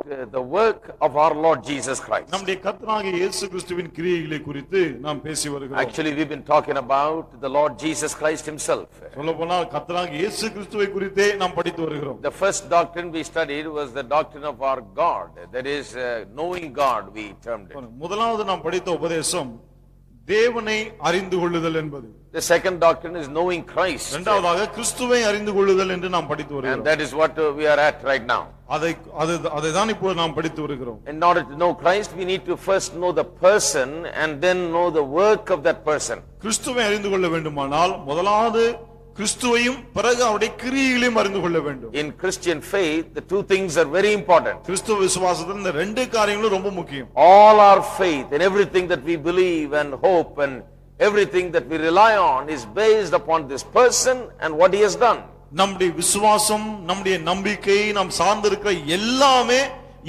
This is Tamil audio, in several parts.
the work of our Lord Jesus Christ. நம்முடைய கர்த்தராகிய இயேசு கிறிஸ்துவின் கிரியைகளை குறித்து நாம் பேசி வருகிறோம். Actually, we've been talking about the Lord Jesus Christ himself. சொல்லப்போனால் கர்த்தராகிய இயேசு கிறிஸ்துவை குறித்தே நாம் படித்து வருகிறோம். The first doctrine we studied was the doctrine of our God, that is knowing God, we termed it. முதலாவது நாம் படித்த உபதேசம் தேவனை அறிந்து கொள்ளுதல் என்பது. The second doctrine is knowing Christ. இரண்டாவதாக கிறிஸ்துவை அறிந்து கொள்ளுதல் என்று நாம் படித்து வருகிறோம். And that is what we are at right now. அதை தான் இப்போது நாம் படித்து வருகிறோம். In order to know Christ, we need to first know the person and then know the work of that person. கிறிஸ்துவை அறிந்து கொள்ள வேண்டுமானால் முதலாவது கிறிஸ்துவையும் பிறகு அவருடைய கிரியைகளையும் அறிந்து கொள்ள வேண்டும். In Christian faith, the two things are very important. கிறிஸ்துவ விசுவாசத்தில் இந்த ரெண்டு காரியங்களும் ரொம்ப முக்கியம். All our faith and everything that we believe and hope and everything that we rely on is based upon this person and what he has done. நம்முடைய விசுவாசம், நம்முடைய நம்பிக்கை, நாம் சார்ந்திருக்கிற எல்லாமே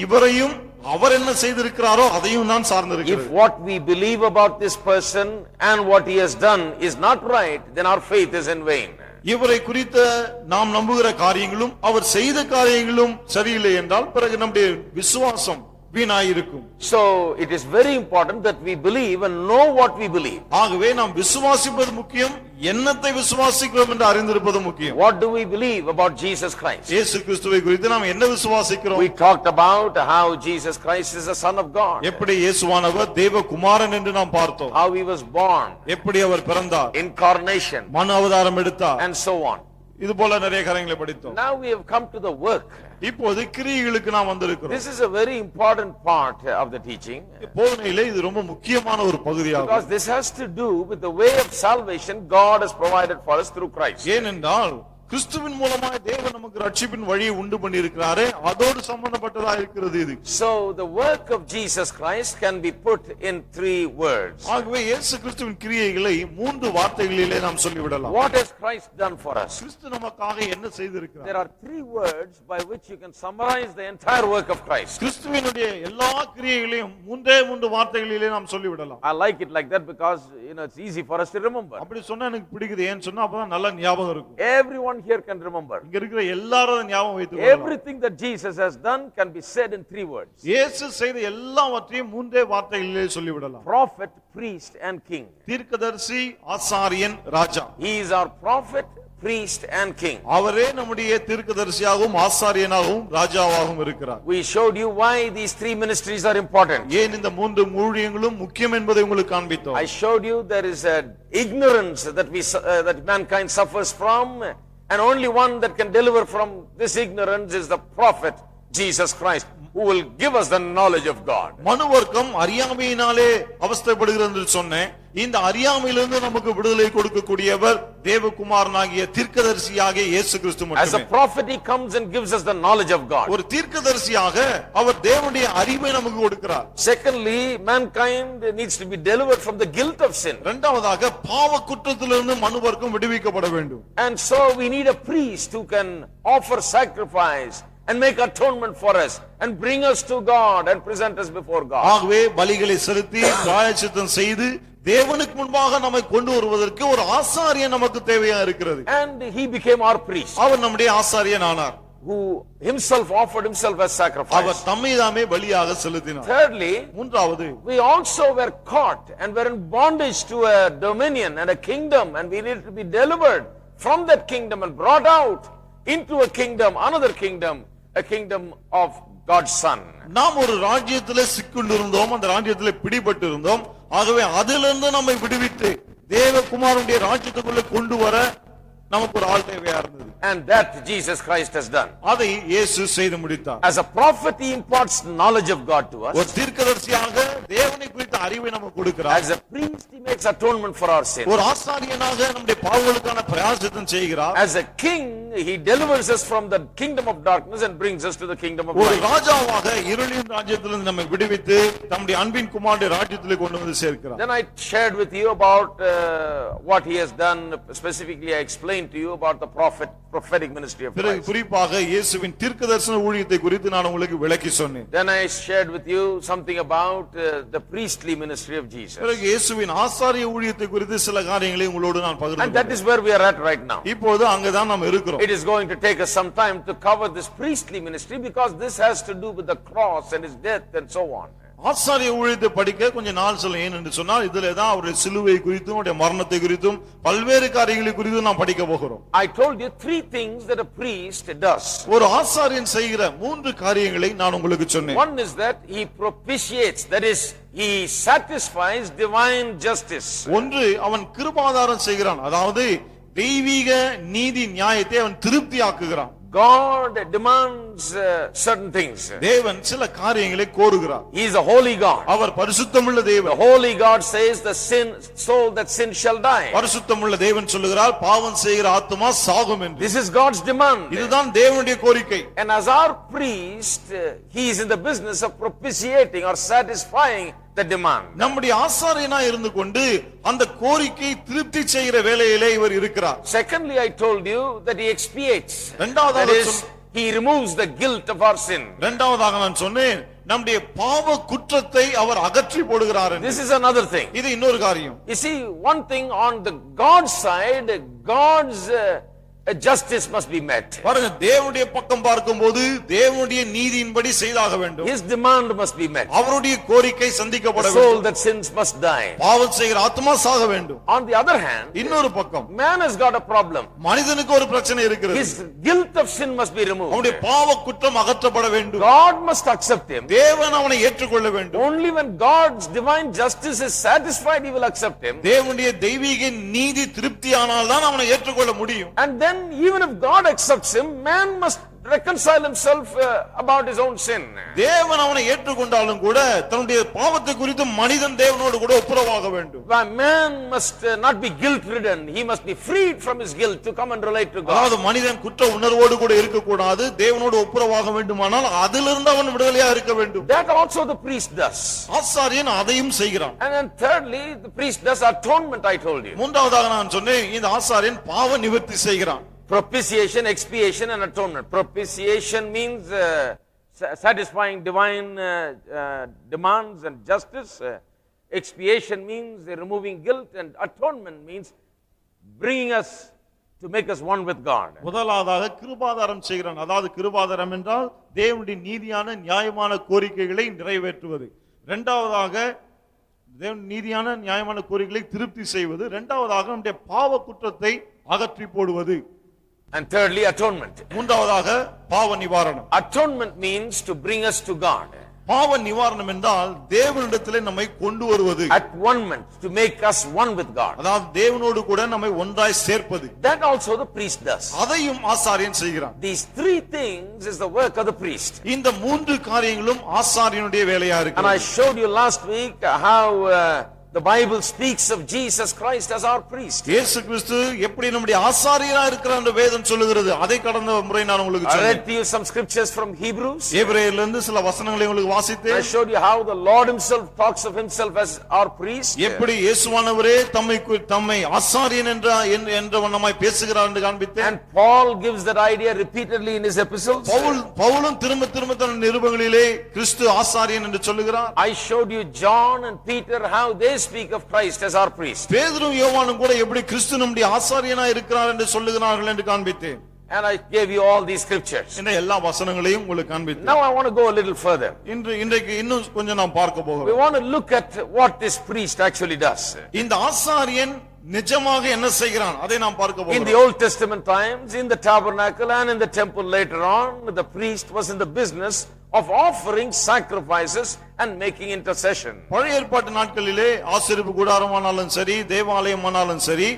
இவரையும் அவர் என்ன செய்திருக்கிறாரோ அதையும் தான் சார்ந்திருக்கிறது. If what we believe about this person and what he has done is not right, then our faith is in vain. இவரை குறித்த நாம் நம்புகிற காரியங்களும் அவர் செய்த காரியங்களும் சரியில்லை என்றால் பிறகு நம்முடைய விசுவாசம் வீணாயிருக்கும். So it is very important that we believe and know what we believe. ஆகவே நாம் விசுவாசிப்பது முக்கியம், என்னத்தை விசுவாசிக்கிறோம் என்று அறிந்திருப்பது முக்கியம். What do we believe about Jesus Christ? இயேசு கிறிஸ்துவை குறித்து நாம் என்ன விசுவாசிக்கிறோம்? We talked about how Jesus Christ is the Son of God. எப்படி இயேசுவானவர் தேவகுமாரன் என்று நாம் பார்த்தோம். How he was born. எப்படி அவர் பிறந்தார். Incarnation. மனு அவதாரம் எடுத்தார். And so on. இது போல நிறைய காரியங்களை படித்தோம். Now we have come to the work. இப்போது கிரியைகளுக்கு நாம் வந்திருக்கிறோம். This is a very important part of the teaching. போதனையிலே இது ரொம்ப முக்கியமான ஒரு பகுதியாகும். Because this has to do with the way of salvation God has provided for us through Christ. ஏனென்றால் கிறிஸ்துவின் மூலமாக தேவன் நமக்கு ரட்சிப்பின் வழியை உண்டு பண்ணி இருக்கிறாரே, அதோடு சம்பந்தப்பட்டதா இருக்கிறது இது. So the work of Jesus Christ can be put in three words. ஆகவே இயேசு கிறிஸ்துவின் கிரியைகளை மூன்று வார்த்தைகளிலே நாம் சொல்லிவிடலாம். What has Christ done for us? கிறிஸ்து நமக்காக என்ன செய்திருக்கிறார்? There are three words by which you can summarize the entire work of Christ. கிறிஸ்துவினுடைய எல்லா கிரியைகளையும் மூன்று வார்த்தைகளிலே நாம் சொல்லிவிடலாம். I like it like that because it's easy for us to remember. அப்படி சொன்னா எனக்கு பிடிக்குது. ஏன்னு சொன்னா அப்பதான் நல்ல ஞாபகம் இருக்கும். Everyone here can remember. இங்க இருக்கிற எல்லாரும் ஞாபகம் வைத்துக்கொள்ளலாம். Everything that Jesus has done can be said in three words. இயேசு செய்த எல்லாவற்றையும் மூன்றே வார்த்தைகளிலே சொல்லிவிடலாம். Prophet, priest and king. தீர்க்கதரிசி, ஆசாரியன், ராஜா. He is our prophet, priest and king. அவரே நம்முடைய தீர்க்கதரிசியாகவும் ஆசாரியனாகவும் ராஜாவாகவும் இருக்கிறார். We showed you why these three ministries are important. ஏன் இந்த மூன்று ஊழியங்களும் முக்கியம் என்பதை உங்களுக்கு காண்பித்தோம். I showed you there is an ignorance that mankind suffers from, and only one that can deliver from this ignorance is the prophet Jesus Christ, who will give us the knowledge of God. மனுவர்க்கம் அறியாமையினாலே அவஸ்தைப்படுகிறது என்று சொன்னேன். இந்த அறியாமையிலிருந்து நமக்கு விடுதலை கொடுக்கக்கூடியவர் தேவகுமாரனாகிய தீர்க்கதரிசியாகிய இயேசு கிறிஸ்து மட்டுமே. As a prophet he comes and gives us the knowledge of God. ஒரு தீர்க்கதரிசியாக அவர் தேவனுடைய அறிவை நமக்கு கொடுக்கிறார். Secondly, mankind needs to be delivered from the guilt of sin. இரண்டாவதாக பாவ குற்றத்திலிருந்து மனுவர்க்கம் விடுவிக்கப்பட வேண்டும். And so we need a priest who can offer sacrifice and make atonement for us and bring us to God and present us before God. ஆகவே பலிகளை செலுத்தி பிராயச்சித்தம் செய்து தேவனுக்கு முன்பாக நம்மை கொண்டு வருவதற்கு ஒரு ஆசாரியன் நமக்கு தேவையா இருக்கிறது. And he became our priest. அவர் நம்முடைய ஆசாரியன் ஆனார். Who himself offered himself as sacrifice. அவர் தம்மைதாமே பலியாக செலுத்தினார். Thirdly, மூன்றாவது, we also were caught and were in bondage to a dominion and a kingdom, and we needed to be delivered from that kingdom and brought out into a kingdom, another kingdom, a kingdom of God's son. நாம் ஒரு ராஜ்யத்திலே சிக்குண்டிருந்தோம், அந்த ராஜ்யத்திலே பிடிபட்டு இருந்தோம். ஆகவே அதிலிருந்து நம்மை விடுவித்து தேவகுமாரனுடைய ராஜ்யத்துக்குள்ளே கொண்டு வர நமக்கு ஒரு ஆள் தேவையா இருந்தது. And that Jesus Christ has done. அதை இயேசு செய்து முடித்தார். As a prophet he imparts knowledge of God to us. ஒரு தீர்க்கதரிசியாக தேவனை குறித்த அறிவை நமக்கு கொடுக்கிறார். As a priest he makes atonement for our sins. ஒரு ஆசாரியனாக நம்முடைய பாவங்களுக்கான பிராயச்சித்தம் செய்கிறார். As a king he delivers us from the kingdom of darkness and brings us to the kingdom of ஒரு light. ராஜாவாக இருளின் ராஜ்யத்திலிருந்து நம்மை விடுவித்து நம்முடைய அன்பின் குமாரனுடைய ராஜ்யத்திலே கொண்டு வந்து சேர்க்கிறார். Then I shared with you about what he has done. Specifically I explained explain to you about the prophetic ministry of பிறகு Christ. குறிப்பாக இயேசுவின் தீர்க்கதரிசன ஊழியத்தை குறித்து நான் உங்களுக்கு விளக்கி சொன்னேன். Then I shared with you something about the priestly ministry of Jesus. பிறகு இயேசுவின் ஆசாரிய ஊழியத்தை குறித்து சில காரியங்களை உங்களோடு நான் And that பகிர்ந்தேன். is where we are at right now. இப்போது அங்கதான் நாம் இருக்கிறோம். It is going to take us some time to cover this priestly ministry because this has to do with the cross and his death and so on. ஆசாரிய ஊழியத்தை படிக்க கொஞ்சம் நாள் சொல்ல ஏன் என்று சொன்னால் இதுல தான் அவருடைய சிலுவை குறித்தும் அவருடைய மரணத்தை குறித்தும் பல்வேறு காரியங்களை குறித்தும் நாம் படிக்க போகிறோம். I told you 3 things that a priest does. ஒரு ஆசாரியன் செய்கிற 3 காரியங்களை நான் உங்களுக்கு சொன்னேன். One is that he propitiates, that is, he satisfies divine justice. ஒன்று அவன் கிருபாதாரம் செய்கிறான், அதாவது தெய்வீக நீதி நியாயத்தை அவன் திருப்தியாக்குகிறான். God demands certain things. தேவன் சில காரியங்களை கோருகிறார். He is a holy God. அவர் பரிசுத்தமுள்ள The தேவன். holy God says the soul that sin shall die. பரிசுத்தமுள்ள தேவன் சொல்லுகிறார் பாவம் செய்கிற ஆத்துமா சாகும் என்று. This is God's demand. இதுதான் தேவனுடைய கோரிக்கை. And as our priest, he is in the business of propitiating or satisfying the demand. நம்முடைய ஆசாரியனா இருந்து கொண்டு அந்த கோரிக்கை திருப்தி செய்கிற வேலையிலே இவர் இருக்கிறார். Secondly, I told you that he expiates. இரண்டாவதாக That is, he removes the guilt of our sin. இரண்டாவதாக நான் சொன்னேன் நம்முடைய பாவ குற்றத்தை அவர் அகற்றி போடுகிறார் என்று. This is another thing. இது இன்னொரு காரியம். You see, one thing on the God's side, God's justice must be met. பாருங்க தேவனுடைய பக்கம் பார்க்கும்போது தேவனுடைய நீதியின்படி செய்தாக வேண்டும். His demand must be met. அவருடைய கோரிக்கை The சந்திக்கப்பட soul வேண்டும். that sins must die. பாவம் செய்கிற ஆத்மா சாக வேண்டும். On the other hand, இன்னொரு பக்கம் man has got a problem. மனிதனுக்கு ஒரு பிரச்சனை இருக்கிறது. His guilt of sin must be removed. அவனுடைய பாவ குற்றம் அகற்றப்பட வேண்டும். God must accept him. தேவன் அவனை ஏற்றுக்கொள்ள வேண்டும். Only when God's divine justice is satisfied, he will accept him. தேவனுடைய தெய்வீக நீதி திருப்தியானால் தான் அவனை ஏற்றுக்கொள்ள முடியும். And then even if God accepts him, man must reconcile himself about his own sin. தேவன் அவனை ஏற்றுக்கொண்டாலும் கூட தன்னுடைய பாவத்தை குறித்து மனிதன் தேவனோடு கூட ஒப்புரவாக வேண்டும். Man must not be guilt ridden. He must be freed from his guilt to come and relate to God. அதாவது மனிதன் குற்ற உணர்வோடு கூட இருக்க கூடாது. தேவனோடு ஒப்புரவாக வேண்டுமானால் அதிலிருந்து அவன் விடுதலையா இருக்க வேண்டும். That also the priest does. ஆசாரியன் அதையும் செய்கிறான். And then thirdly, the priest does atonement, I told you. மூன்றாவதாக நான் சொன்னேன் இந்த ஆசாரியன் பாவ நிவர்த்தி செய்கிறான். Propitiation, expiation and atonement. Propitiation means satisfying divine demands and justice. Expiation means removing guilt, and atonement means bringing us to make us one with God. முதலாவதாக கிருபாதாரம் செய்கிறான். அதாவது கிருபாதாரம் என்றால் தேவனுடைய நீதியான நியாயமான கோரிக்கைகளை நிறைவேற்றுவது. இரண்டாவதாக தேவன் நீதியான நியாயமான கோரிக்கைகளை திருப்தி செய்வது. இரண்டாவதாக நம்முடைய பாவ குற்றத்தை அகற்றி போடுவது. And thirdly, atonement. மூன்றாவதாக பாவ நிவாரணம். Atonement means to bring us to God. பாவ நிவாரணம் என்றால் தேவனிடத்திலே நம்மை கொண்டு வருவது. Atonement, to make us one with God. அதாவது தேவனோடு கூட நம்மை ஒன்றாய் சேர்ப்பது. That also the priest does. அதையும் ஆசாரியன் செய்கிறான். These 3 things is the work of the priest. இந்த 3 காரியங்களும் ஆசாரியனுடைய வேலையா And I இருக்கு. showed you last week how the Bible speaks of Jesus Christ as our priest. இயேசு கிறிஸ்து எப்படி நம்முடைய ஆசாரியரா இருக்கிறார் என்று வேதம் சொல்லுகிறது. அதை கடந்த முறை நான் உங்களுக்கு I read சொன்னேன். to you some scriptures from Hebrews. எபிரேயரிலிருந்து சில வசனங்களை உங்களுக்கு I வாசித்தேன். showed you how the Lord himself talks of himself as our priest. எப்படி இயேசுவானவரே தம்மை ஆசாரியன் என்ற வண்ணமாய் பேசுகிறார் என்று காண்பித்தேன். And Paul gives that idea repeatedly in his epistles. பவுலும் திரும்ப தன் நிருபங்களிலே கிறிஸ்து ஆசாரியன் என்று சொல்லுகிறார். I showed you John and Peter how they speak of Christ as our priest. பேதுரும் யோவானும் கூட எப்படி கிறிஸ்து நம்முடைய ஆசாரியனா இருக்கிறார் என்று சொல்லுகிறார்கள் என்று காண்பித்தேன். And I gave you all these scriptures. இந்த எல்லா வசனங்களையும் உங்களுக்கு காண்பித்தேன். Now I want to go a little further. இன்றைக்கு இன்னும் கொஞ்சம் நாம் பார்க்க We போகிறோம். want to look at what this priest actually does. இந்த ஆசாரியன் நிஜமாக என்ன செய்கிறான் அதை நாம் பார்க்க In the போகிறோம். Old Testament times, in the tabernacle and in the temple later on, the priest was in the business of offering sacrifices and making intercession. பழைய ஏற்பாட்டு நாட்களிலே ஆசரிப்பு கூடாரமானாலும் சரி தேவாலயமானாலும் சரி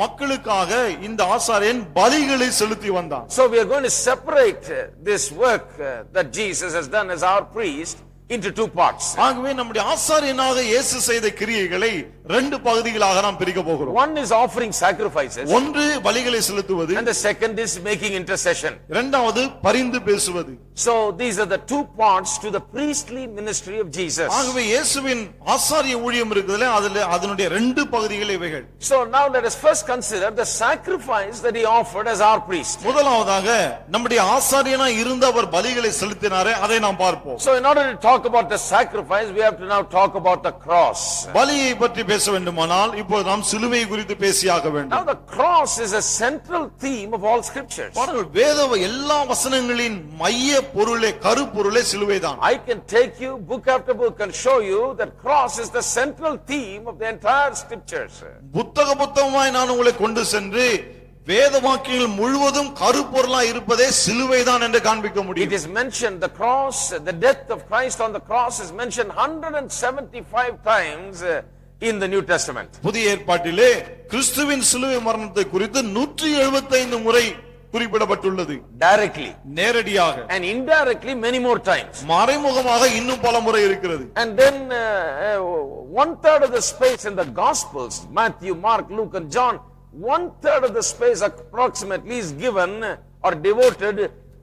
மக்களுக்காக இந்த ஆசாரியன் பலிகளை செலுத்தி வந்தான். So we are going to separate this work that Jesus has done as our priest into two parts. ஆகவே நம்முடைய ஆசாரியனாக இயேசு செய்த கிரியைகளை ரெண்டு பகுதிகளாக நாம் பிரிக்க போகிறோம். One is offering sacrifices. ஒன்று பலிகளை செலுத்துவது. And the second is making intercession. இரண்டாவது பரிந்து பேசுவது. So these are the two parts to the priestly ministry of Jesus. ஆகவே இயேசுவின் ஆசாரிய ஊழியம் இருக்குதுல அதுல அதனுடைய ரெண்டு பகுதிகள் இவைகள். So now let us first consider the sacrifice that he offered as our priest. முதலாவதாக நம்முடைய ஆசாரியனா இருந்த அவர் பலிகளை செலுத்தினாரே அதை நாம் பார்ப்போம். So in order to talk about the sacrifice, we have to now talk about the cross. பலியை பற்றி பேச வேண்டுமானால் இப்போது நாம் சிலுவை குறித்து பேசியாக வேண்டும். Now the cross is a central theme of all scriptures. பாருங்கள் வேத எல்லா வசனங்களின் மைய பொருளே கருப்பொருளே சிலுவைதான். I can take you book after book and show you that cross is the central theme of the entire scriptures. புத்தகமாய் நான் உங்களை கொண்டு சென்று வேத வாக்கியங்கள் முழுவதும் கருப்பொருளா இருப்பதே சிலுவைதான் என்று காண்பிக்க முடியும். It is mentioned, the cross, the death of Christ on the cross is mentioned 175 times in the New Testament. புதிய ஏற்பாட்டிலே கிறிஸ்துவின் சிலுவை மரணத்தை குறித்து 175 முறை குறிப்பிடப்பட்டுள்ளது. Directly, நேரடியாக, and indirectly many more times. மறைமுகமாக இன்னும் பல முறை இருக்கிறது. And then 1/3 of the space in the Gospels, Matthew, Mark, Luke and John, 1/3 of the space approximately is given or devoted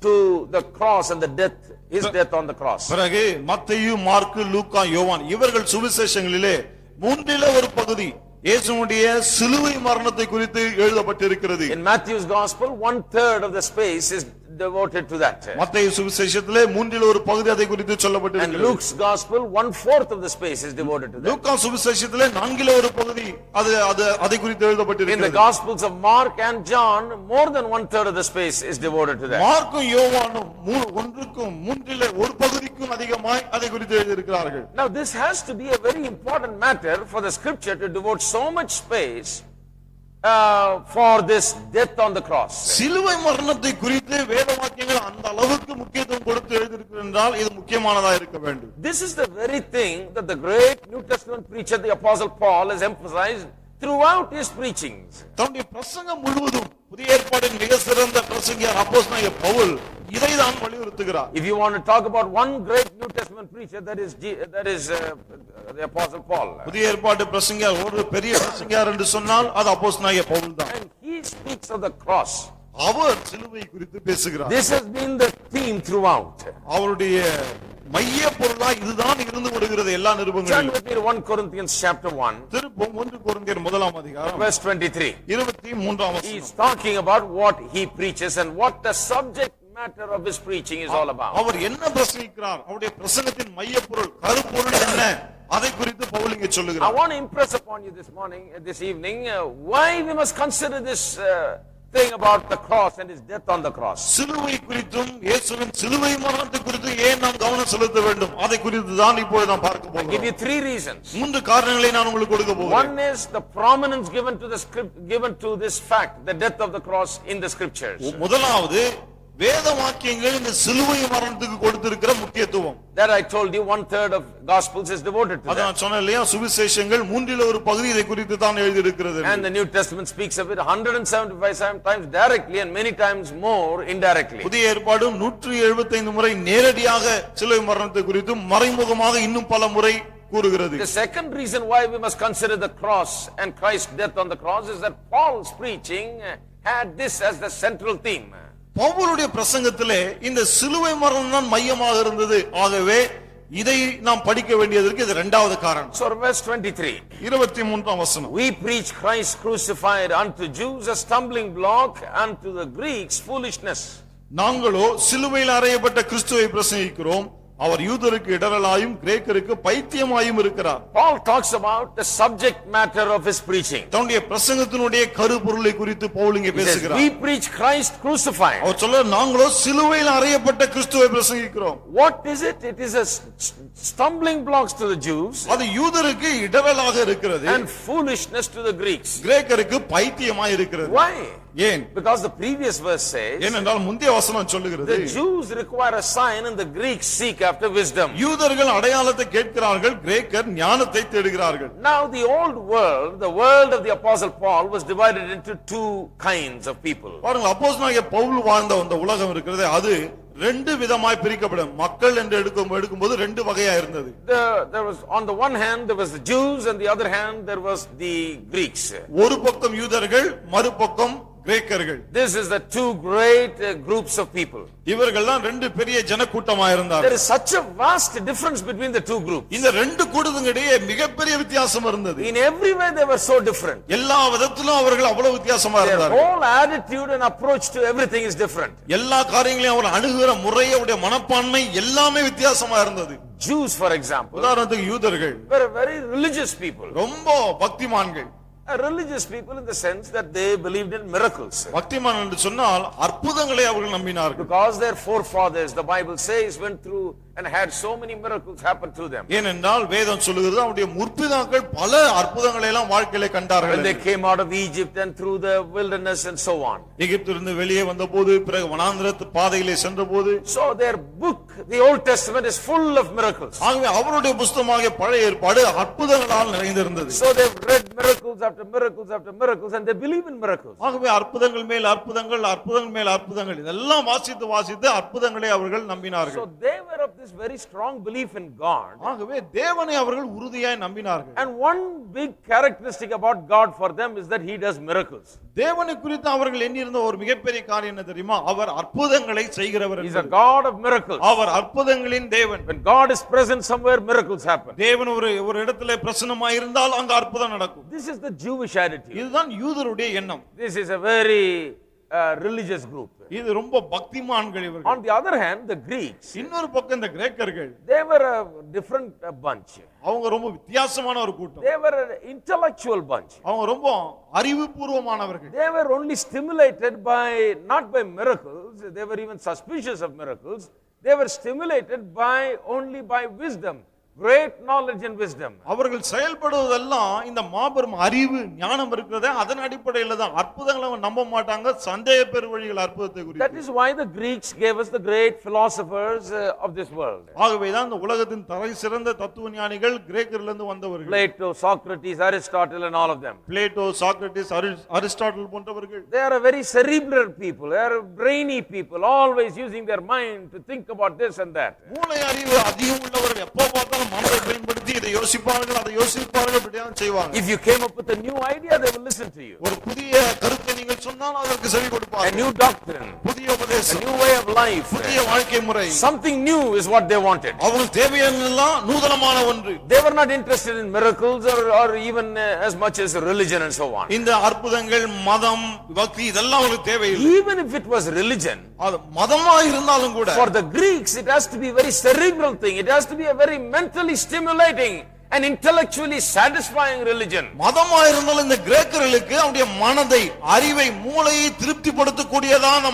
to the cross and the death, his death on the cross. பிறகு மத்தேயு, மார்க்கு, லூக்கா, யோவான் இவர்கள் சுவிசேஷங்களிலே மூன்றில் ஒரு பகுதி இயேசுவுடைய சிலுவை மரணத்தை குறித்து எழுதப்பட்டிருக்கிறது. In Matthew's gospel, 1/3 of the space is devoted to that. மத்தேயு சுவிசேஷத்திலே மூன்றில் ஒரு பகுதி அதை குறித்து And சொல்லப்பட்டிருக்கிறது. Luke's gospel, 1/4 of the space is devoted to that. லூக்கா சுவிசேஷத்திலே நான்கில் ஒரு பகுதி அதை குறித்து In the எழுதப்பட்டிருக்கிறது. gospels of Mark and John, more than 1/3 of the space is devoted to that. மார்க்கும் யோவானும் ஒன்றுக்கும் மூன்றில் ஒரு பகுதிக்கும் அதிகமாய் அதை குறித்து எழுதியிருக்கிறார்கள். Now this has to be a very important matter for the scripture to devote so much space for this death on the cross. சிலுவை மரணத்தை குறித்து வேத வாக்கியங்கள் அந்த அளவுக்கு முக்கியத்துவம் கொடுத்து எழுதியிருக்கிறது என்றால் இது முக்கியமானதா இருக்க வேண்டும். This is the very thing that the great New Testament preacher, the Apostle Paul, has emphasized throughout his preachings. தன்னுடைய பிரசங்கம் முழுவதும் புதிய ஏற்பாட்டின் மிக சிறந்த பிரசங்கியார் அப்போஸ்தலனாகிய பவுல் இதைதான் வலியுறுத்துகிறார். If you want to talk about one great New Testament preacher, that is the Apostle Paul. புதிய ஏற்பாட்டு பிரசங்கியார் ஒரு பெரிய பிரசங்கியார் என்று சொன்னால் அது அப்போஸ்தலனாகிய பவுல் தான். And he speaks of the cross. அவர் சிலுவை குறித்து பேசுகிறார். This has been the theme throughout. அவருடைய மைய பொருளா இதுதான் இருந்து வருகிறது எல்லா Turn நிருபங்களிலும். with me to 1 Corinthians chapter 1, திருப்பம் 1 கொரிந்தியர் முதலாம் அதிகாரம் verse 23. 23ஆம் He is வசனம். talking about what he preaches and what the subject matter of his preaching is all about. அவர் என்ன பிரசங்கிக்கிறார் அவருடைய பிரசங்கத்தின் மைய பொருள் கருப்பொருள் என்ன அதை குறித்து பவுல் இங்கே I சொல்லுகிறார். want to impress upon you this evening, why we must consider this thing about the cross and his death on the cross. சிலுவை குறித்தும் இயேசுவின் சிலுவை மரணத்தை குறித்து ஏன் நாம் கவனம் செலுத்த வேண்டும் அதை குறித்து தான் இப்போது நாம் பார்க்க I give போகிறோம். you 3 reasons. மூன்று காரணங்களை நான் உங்களுக்கு கொடுக்க போகிறேன். One is the prominence given to this fact, the death of the cross in the scriptures. முதலாவது வேத வாக்கியங்கள் இந்த சிலுவை மரணத்துக்கு கொடுத்திருக்கிற முக்கியத்துவம். That I told you, 1/3 of Gospels is devoted to அத that. நான் சொன்னேன் இல்லையா சுவிசேஷங்கள் மூன்றில் ஒரு பகுதி இதை குறித்து தான் எழுதியிருக்கிறது. And the New Testament speaks of it 175 times directly and many times more indirectly. புதிய ஏற்பாடு 175 முறை நேரடியாக சிலுவை மரணத்தை குறித்து மறைமுகமாக இன்னும் பல முறை கூறுகிறது. The second reason why we must consider the cross and Christ's death on the cross is that Paul's preaching had this as the central theme. பவுலுடைய பிரசங்கத்திலே இந்த சிலுவை மரணம் தான் மையமாக இருந்தது. ஆகவே இதை நாம் படிக்க வேண்டியதற்கு இது இரண்டாவது காரணம். So verse 23. 23ஆம் வசனம். We preach Christ crucified, unto Jews a stumbling block, unto the Greeks foolishness. நாங்களோ சிலுவையில் அறையப்பட்ட கிறிஸ்துவை பிரசங்கிக்கிறோம். அவர் யூதருக்கு இடரலாயும் கிரேக்கருக்கு பைத்தியமாயும் இருக்கிறார். Paul talks about the subject matter of his preaching. தன்னுடைய பிரசங்கத்தினுடைய கருப்பொருளை குறித்து பவுல் இங்கே He says, பேசுகிறார். we preach Christ crucified. அவர் சொல்றார் நாங்களோ சிலுவையில் அறையப்பட்ட கிறிஸ்துவை பிரசங்கிக்கிறோம். What is it? It is a stumbling blocks to the Jews அது யூதருக்கு இடரலாக இருக்கிறது. and foolishness to the Greeks. கிரேக்கருக்கு பைத்தியமாய் இருக்கிறது. Why? ஏன்? Because the previous verse says ஏனென்றால் முந்தைய வசனம் சொல்லுகிறது the Jews require a sign and the Greeks seek after wisdom. யூதர்கள் அடையாளத்தை கேட்கிறார்கள், கிரேக்கர் ஞானத்தை தேடுகிறார்கள். Now the old world, the world of the Apostle Paul was divided into two kinds of people. பாருங்கள் அப்போஸ்தலனாகிய பவுல் வாழ்ந்த அந்த உலகம் இருக்கிறது அது ரெண்டு விதமாய் பிரிக்கப்படும். மக்கள் என்று எடுக்கும்போது ரெண்டு வகையா இருந்தது. There was, on the one hand there was the Jews, and the other hand there was the Greeks. ஒரு பக்கம் யூதர்கள், மறுபக்கம் கிரேக்கர்கள். This is the two great groups of people. இவர்கள் தான் ரெண்டு பெரிய ஜனக்கூட்டமா இருந்தார்கள். There is such a vast difference between the two groups. இந்த ரெண்டு கூட்டத்துக்கு இடையே மிகப்பெரிய வித்தியாசம் இருந்தது. In every way they were so different. எல்லா விதத்திலும் அவர்கள் அவ்வளவு வித்தியாசமா Their இருந்தார்கள். whole attitude and approach to everything is different. எல்லா காரியங்களையும் அவர் அணுகுற முறை, அவருடைய மனப்பான்மை எல்லாமே வித்தியாசமா இருந்தது. Jews, for example, உதாரணத்துக்கு யூதர்கள் were very religious people. ரொம்ப பக்திமான்கள். Religious people in the sense that they believed in miracles. பக்திமான் என்று சொன்னால் அற்புதங்களை அவர்கள் நம்பினார்கள். Because their forefathers, the Bible says, went through and had so many miracles happen to them. ஏனென்றால் வேதம் சொல்லுகிறது அவருடைய முற்பிதாக்கள் பல அற்புதங்களை எல்லாம் வாழ்க்கையிலே கண்டார்கள். When they came out of Egypt and through the wilderness and so on. எகிப்திலிருந்து வெளியே வந்தபோது, பிறகு வனாந்திரத்து பாதையிலே சென்றபோது, so their book, the Old Testament, is full of miracles. ஆகவே அவருடைய புத்தகமாகிய பழைய ஏற்பாடு அற்புதங்களால் நிறைந்திருந்தது. So they've read miracles after miracles after miracles, and they believe in miracles. ஆகவே அற்புதங்கள் மேல் அற்புதங்கள், அற்புதங்கள் மேல் அற்புதங்கள், இதெல்லாம் வாசித்து அற்புதங்களை அவர்கள் நம்பினார்கள். So they were of this very strong belief in God. ஆகவே தேவனை அவர்கள் உறுதியாய் நம்பினார்கள். And one big characteristic about God for them is that he does miracles. தேவனை குறித்து அவர்கள் எண்ணியிருந்த ஒரு மிகப்பெரிய காரியம் என்ன தெரியுமா? அவர் அற்புதங்களை செய்கிறவர். He is a God of miracles. அவர் அற்புதங்களின் தேவன். When God is present somewhere, miracles happen. தேவன் ஒரு இடத்திலே பிரசன்னமாய் இருந்தால் அங்க அற்புதம் நடக்கும். This is the Jewish attitude. இதுதான் யூதருடைய எண்ணம். This is a very religious group. இது ரொம்ப பக்திமான்கள் இவர்கள். On the other hand, the Greeks, இன்னொரு பக்கம் இந்த கிரேக்கர்கள், they were a different bunch. அவங்க ரொம்ப வித்தியாசமான ஒரு கூட்டம். They were an intellectual bunch. அவங்க ரொம்ப அறிவுபூர்வமானவர்கள். They were only stimulated by, not by miracles, they were even suspicious of miracles. They were stimulated only by wisdom. Great knowledge and wisdom. அவர்கள் செயல்படுவதெல்லாம் இந்த மாபெரும் அறிவு ஞானம் இருக்கிறதே அதன் அடிப்படையில் தான். அற்புதங்களை அவங்க நம்ப மாட்டாங்க. சந்தேக பெருவழிகள் அற்புதத்தை குறித்து. That is why the Greeks gave us the great philosophers of this world. ஆகவே தான் இந்த உலகத்தின் தலை சிறந்த தத்துவ ஞானிகள் கிரேக்கரிலிருந்து வந்தவர்கள். Plato, Socrates, Aristotle and all of them. Plato, Socrates, Aristotle போன்றவர்கள். They are a very cerebral people. They are brainy people, always using their mind to think about this and that. மூளை அறிவு அதிகம் உள்ளவர்கள். எப்போ பார்த்தாலும் மனதை பயன்படுத்தி இதை யோசிப்பார்கள், அதை யோசிப்பார்கள், இப்படிதான் செய்வாங்க. If you came up with a new idea, they will listen to you. ஒரு புதிய கருத்தை நீங்கள் சொன்னால் அதற்கு செவி கொடுப்பார்கள். A new doctrine, புதிய உபதேசம், a new way of life, புதிய வாழ்க்கை முறை. something new is what they wanted. அவங்களுக்கு தேவையானதெல்லாம் நூதனமான ஒன்று. They were not interested in miracles or even as much as religion and so on. இந்த அற்புதங்கள், மதம், பக்தி இதெல்லாம் அவங்களுக்கு தேவையில்லை. Even if it was religion, அது மதமா இருந்தாலும் கூட, for the Greeks it has to be a very cerebral thing. It has to be a very mentally stimulating and intellectually satisfying religion. மதமா இருந்தாலும் இந்த கிரேக்கர்களுக்கு அவருடைய மனதை, அறிவை, மூளையை திருப்திப்படுத்தக்கூடியதான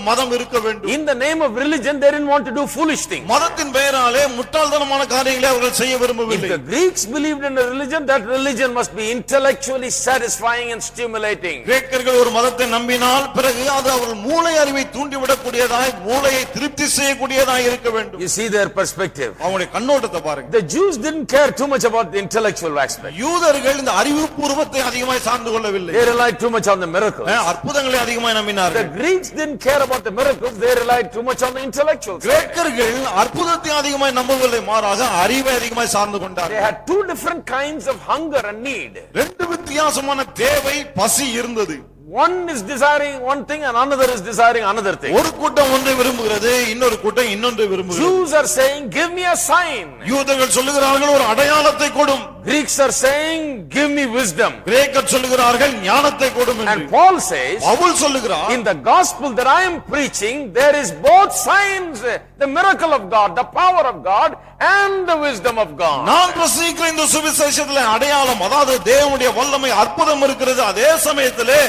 மதம் இருக்க வேண்டும். In the name of religion they didn't want to do foolish things. மதத்தின் பெயராலே முட்டாள்தனமான காரியங்களை அவர்கள் செய்ய விரும்பவில்லை. If the Greeks believed in a religion, that religion must be intellectually satisfying and stimulating. கிரேக்கர்கள் ஒரு மதத்தை நம்பினால் பிறகு அது அவர்கள் மூளை அறிவை தூண்டிவிடக்கூடியதாய், மூளையை திருப்தி செய்யக்கூடியதாய் இருக்க வேண்டும். You see their perspective. அவங்களுடைய கண்ணோட்டத்தை பாருங்க. The Jews didn't care too much about the intellectual aspect. யூதர்கள் இந்த அறிவுபூர்வத்தை அதிகமாய் சார்ந்து கொள்ளவில்லை. They relied too much on the miracles. அற்புதங்களை அதிகமாய் நம்பினார்கள். The Greeks didn't care about the miracles. They relied too much on the intellectual. கிரேக்கர்கள் அற்புதத்தை அதிகமாய் நம்பவில்லை, மாறாக அறிவை அதிகமாய் சார்ந்து கொண்டார்கள். They had two different kinds of hunger and need. ரெண்டு வித்தியாசமான தேவை, பசி இருந்தது. One is desiring one thing and another is desiring another thing. ஒரு கூட்டம் ஒன்றை விரும்புகிறது, இன்னொரு கூட்டம் இன்னொன்றை விரும்புகிறது. Jews are saying, give me a sign. யூதர்கள் சொல்லுகிறார்கள், ஒரு அடையாளத்தை கொடும். Greeks are saying, give me wisdom. கிரேக்கர் சொல்லுகிறார்கள், ஞானத்தை கொடும் என்று. And Paul says, பவுல் சொல்லுகிறார், in the gospel that I am preaching, there is both signs, the miracle of God, the power of God and the wisdom of God. நான் பிரசங்கிக்கிற இந்த சுவிசேஷத்திலே அடையாளம், அதாவது தேவனுடைய வல்லமை, அற்புதம் இருக்கிறது, அதே சமயத்திலே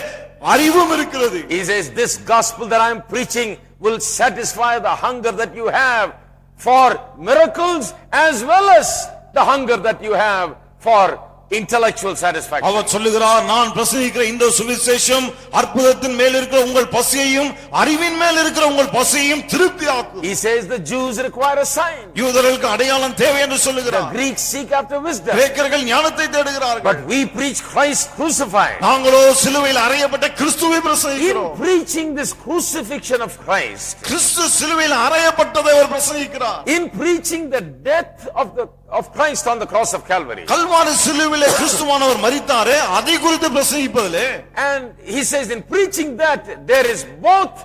அறிவும் இருக்கிறது. He says, this gospel that I am preaching will satisfy the hunger that you have for miracles as well as the hunger that you have for intellectual satisfaction. அவர் சொல்லுகிறார், நான் பிரசங்கிக்கிற இந்த சுவிசேஷம் அற்புதத்தின் மேல் இருக்கிற உங்கள் பசியையும் அறிவின் மேல் இருக்கிற உங்கள் பசியையும் திருப்தியாக்கும். He says the Jews require a sign. யூதர்களுக்கு அடையாளம் தேவை என்று The சொல்லுகிறார். Greeks seek after wisdom. கிரேக்கர்கள் ஞானத்தை தேடுகிறார்கள். But we preach Christ crucified. நாங்களோ சிலுவையில் அறையப்பட்ட கிறிஸ்துவை In பிரசங்கிக்கிறோம். preaching this crucifixion of Christ, கிறிஸ்து சிலுவையில் அறையப்பட்டதை அவர் பிரசங்கிக்கிறார். in preaching the death of Christ on the cross of Calvary, Kalvari சிலுவையிலே கிறிஸ்துவானவர் மரித்தாரே, அதை குறித்து பிரசங்கிப்பதிலே, and he says in preaching that there is both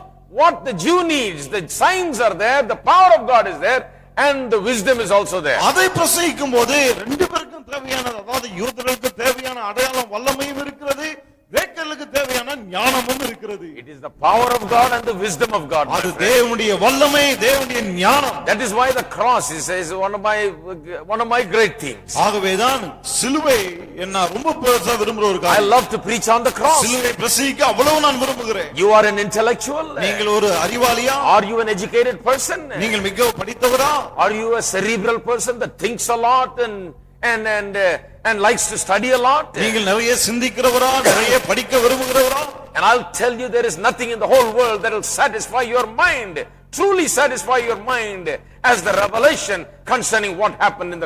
what the Jew needs, the signs are there, the power of God is there, and the wisdom is also there. அதை பிரசங்கிக்கும் போது ரெண்டு பேருக்கும் தேவையானது, அதாவது யூதர்களுக்கு தேவையான அடையாளம் வல்லமையும் இருக்கிறது, கிரேக்கர்களுக்கு தேவையான ஞானமும் இருக்கிறது. It is the power of God and the wisdom of God. அது தேவனுடைய வல்லமை, தேவனுடைய ஞானம். That is why the cross is one of my great themes. ஆகவேதான் சிலுவை என்ன ரொம்ப பெருசா விரும்புற ஒரு I காரியம். love to preach on the cross. சிலுவை பிரசங்கிக்க அவ்வளவு நான் விரும்புகிறேன். You are an intellectual? நீங்கள் ஒரு அறிவாளியா? Are you an educated person? நீங்கள் மிக படித்தவரா? Are you a cerebral person that thinks a lot and likes to study a lot? நீங்கள் நிறைய சிந்திக்கிறவரா, நிறைய படிக்க விரும்புகிறவரா? And I'll tell you, there is nothing in the whole world that will satisfy your mind, truly satisfy your mind, as the revelation concerning what happened on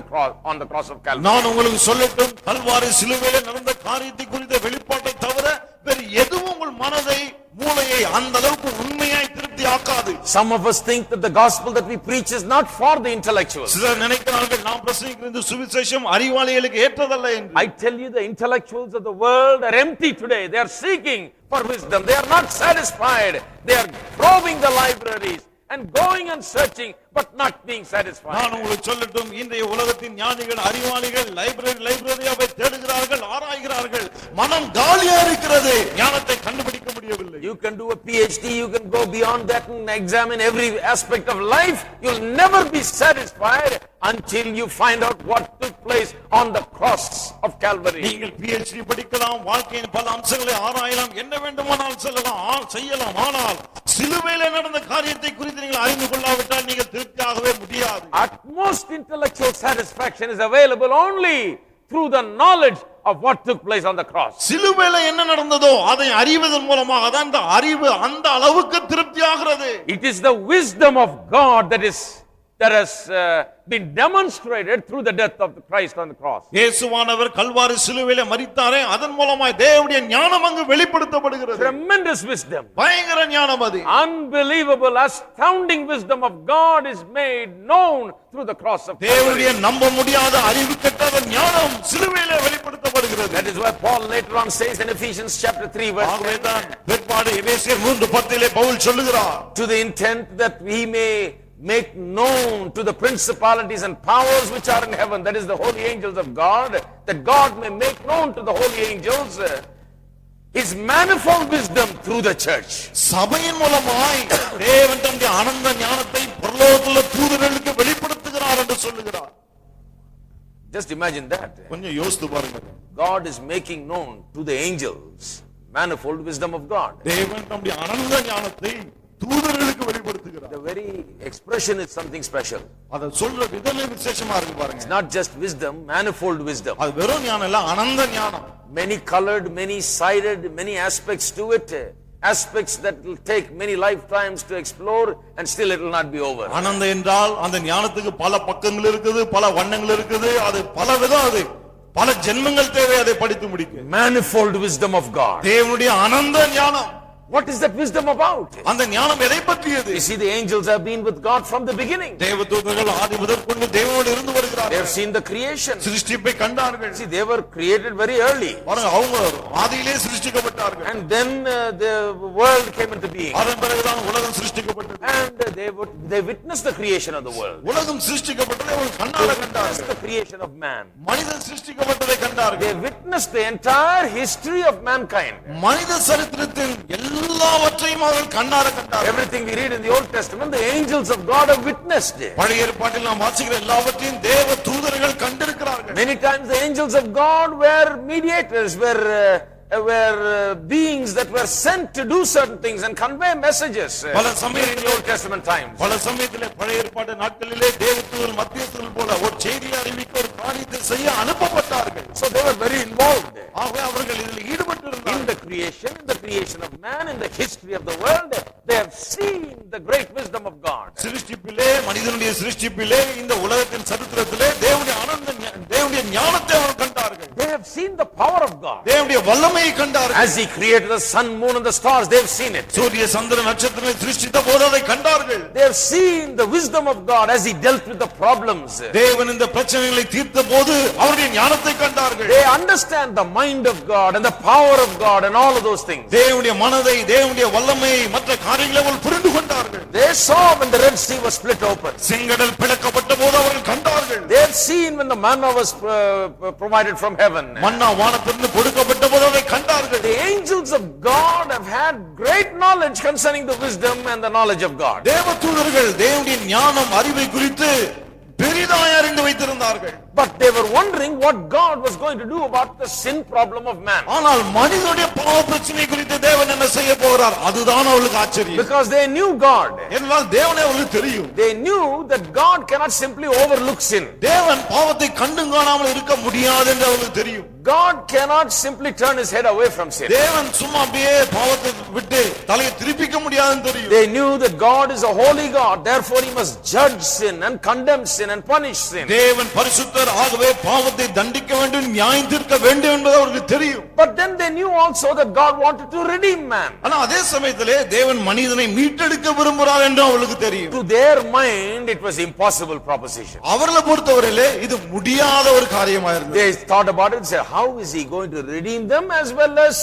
the cross of Calvary. நான் உங்களுக்கு சொல்லட்டும், கல்வாரி சிலுவையிலே நடந்த காரியத்தை குறித்த வெளிப்பாட்டை தவிர வேறு எதுவும் உங்கள் மனதை, மூளையை அந்த அளவுக்கு உண்மையாய் திருப்தி ஆக்காது. Some of us think that the gospel that we preach is not for the intellectuals. சிலர் நினைக்கிறார்கள், நாம் பிரசங்கிக்கிற இந்த சுவிசேஷம் அறிவாளிகளுக்கு ஏற்றதல்ல என்று. I tell you, the intellectuals of the world are empty today. They are seeking for wisdom. They are not satisfied. They are probing the libraries and going and searching, but not being satisfied. நான் உங்களுக்கு சொல்லட்டும், இன்றைய உலகத்தின் ஞானிகள், அறிவாளிகள் லைப்ரரியாவை தேடுகிறார்கள், ஆராய்கிறார்கள். மனம் காலியா இருக்கிறது, ஞானத்தை கண்டுபிடிக்க முடியவில்லை. You can do a PhD, you can go beyond that and examine every aspect of life. You'll never be satisfied until you find out what took place on the cross of Calvary. நீங்கள் PhD படிக்கலாம், வாழ்க்கையின் பல அம்சங்களை ஆராயலாம், என்ன வேண்டுமானால் செய்யலாம். ஆனால் சிலுவையிலே நடந்த காரியத்தை குறித்து நீங்கள் அறிந்து கொள்ளாவிட்டால் நீங்கள் திருப்தியாகவே முடியாது. Utmost intellectual satisfaction is available only through the knowledge of what took place on the cross. சிலுவையிலே என்ன நடந்ததோ அதை அறிவதன் மூலமாக தான் அந்த அறிவு அந்த அளவுக்கு திருப்தியாகிறது. It is the wisdom of God that has been demonstrated through the death of Christ on the cross. இயேசுவானவர் கல்வாரி சிலுவையிலே மரித்தாரே, அதன் மூலமாய் தேவனுடைய ஞானம் அங்கு வெளிப்படுத்தப்படுகிறது. Tremendous wisdom. பயங்கர ஞானம் அது. Unbelievable, astounding wisdom of God is made known through the cross of Calvary. தேவனுடைய நம்ப முடியாத அறிவு கட்டாத ஞானம் சிலுவையிலே வெளிப்படுத்தப்படுகிறது. That is why Paul later on says in Ephesians chapter 3 verse 10, பிற்பாடு எபேசியர் 3:10 பவுல் சொல்லுகிறார், to the intent that we may make known to the principalities and powers which are in heaven, that is the holy angels of God, that God may make known to the holy angels his manifold wisdom through the church. சபையின் மூலமாய் தேவன் தம்முடைய அனந்த ஞானத்தை பரலோகத்திலுள்ள தூதர்களுக்கு வெளிப்படுத்துகிறார் என்று சொல்லுகிறார். Just imagine that. கொஞ்சம் யோசித்து பாருங்க. God is making known to the angels manifold wisdom of God. தேவன் தம்முடைய அனந்த ஞானத்தை தூதர்களுக்கு வெளிப்படுத்துகிறார். The very expression is something special. அத சொல்ற விதமே விசேஷமா இருக்கு பாருங்க. It's not just wisdom, manifold wisdom. அது வெறும் ஞானம் இல்ல, அனந்த ஞானம். Many colored, many sided, many aspects to it. Aspects that will take many lifetimes to explore and still it will not be over. அனந்த என்றால் அந்த ஞானத்துக்கு பல பக்கங்கள் இருக்குது, பல வண்ணங்கள் இருக்குது, அது பல விதம், அது பல ஜென்மங்கள் தேவை அதை படித்து முடிக்க. Manifold wisdom of God. தேவனுடைய அனந்த ஞானம். What is that wisdom about? அந்த ஞானம் எதை பற்றியது? You see, the angels have been with God from the beginning. தேவதூதர்கள் ஆதி முதற்கொண்டு தேவனோடு இருந்து வருகிறார்கள். They have seen the creation. சிருஷ்டிப்பை கண்டார்கள். See, they were created very early. பாருங்க, அவங்க ஆதியிலே சிருஷ்டிக்கப்பட்டார்கள். And then the world came into being. அதன் பிறகுதான் உலகம் சிருஷ்டிக்கப்பட்டது. And they witnessed the creation of the world. உலகம் சிருஷ்டிக்கப்பட்டதை அவர்கள் கண்ணால கண்டார்கள். The creation of man. மனிதன் சிருஷ்டிக்கப்பட்டதை கண்டார்கள். They witnessed the entire history of mankind. மனித சரித்திரத்தின் எல்லாவற்றையும் அவர்கள் கண்ணார கண்டார்கள். Everything we read in the Old Testament, the angels of God have witnessed it. பழைய ஏற்பாட்டில் நாம் வாசிக்கிற எல்லாவற்றையும் தேவ தூதர்கள் கண்டிருக்கிறார்கள். Many times the angels of God were mediators, were beings that were sent to do certain things and convey messages. பல In சமயங்களில் the Old Testament times. பல சமயத்திலே பழைய ஏற்பாட்டு நாட்களிலே தேவதூதர்கள் மத்தியஸ்தர்கள் போல ஒரு செய்தியை அறிவிக்க ஒரு காரியத்தை செய்ய அனுப்பப்பட்டார்கள். So they were very of the world, they have seen the great wisdom of God. சிருஷ்டிப்பிலே மனிதனுடைய சிருஷ்டிப்பிலே இந்த உலகத்தின் சரித்திரத்திலே தேவனுடைய ஞானத்தை அவர்கள் கண்டார்கள். They have seen the power of God. தேவனுடைய வல்லமையை கண்டார்கள். As he created the sun, moon and the stars, they have seen it. சூரிய சந்திர நட்சத்திரங்களை சிருஷ்டித்த போது அதை கண்டார்கள். They have seen the wisdom of God as he dealt with the problems. தேவன் இந்த பிரச்சனைகளை தீர்த்த போது அவருடைய ஞானத்தை கண்டார்கள். They understand the mind of God and the power of God and all of those things. தேவனுடைய மனதை, தேவனுடைய வல்லமையை, மற்ற காரியங்களை அவர்கள் புரிந்து கொண்டார்கள். They saw when the Red Sea was split open. செங்கடல் பிளக்கப்பட்ட போது அவர்கள் கண்டார்கள். They have seen when the manna was provided from heaven. மன்னா வானத்திலிருந்து கொடுக்கப்பட்ட போது அதை கண்டார்கள். The angels of God have had great knowledge concerning the wisdom and the knowledge of God. தேவதூதர்கள் தேவனுடைய ஞானம், அறிவை குறித்து பெரிதாய் அறிந்து வைத்திருந்தார்கள். But they were wondering what God was going to do about the sin problem of man. ஆனால் மனிதனுடைய பாவ பிரச்சனை குறித்து தேவன் என்ன செய்ய போகிறார், அதுதான் அவர்களுக்கு ஆச்சரியம். Because they knew God. என்றால் தேவனே அவர்களுக்கு தெரியும். They knew that God cannot simply overlook sin. தேவன் பாவத்தை கண்டும் காணாமல் இருக்க முடியாது என்று அவர்களுக்கு தெரியும். God cannot simply turn his head away from sin. தேவன் சும்மா அப்படியே பாவத்தை விட்டு தலையை திருப்பிக்க முடியாதுன்னு தெரியும். They knew that God is a holy God, therefore he must judge sin and condemn sin and punish sin. தேவன் பரிசுத்தர், ஆகவே பாவத்தை தண்டிக்க வேண்டும், நியாயம் தீர்க்க வேண்டும் என்பது அவர்களுக்கு தெரியும். But then they knew also that God wanted to redeem man. ஆனா அதே சமயத்திலே தேவன் மனிதனை மீட்டெடுக்க விரும்புகிறார் என்று அவர்களுக்கு தெரியும். To their mind it was impossible proposition. அவர்களை பொறுத்தவரையிலே இது முடியாத ஒரு காரியமா இருந்தது. They thought about it and said, how is he going to redeem them as well as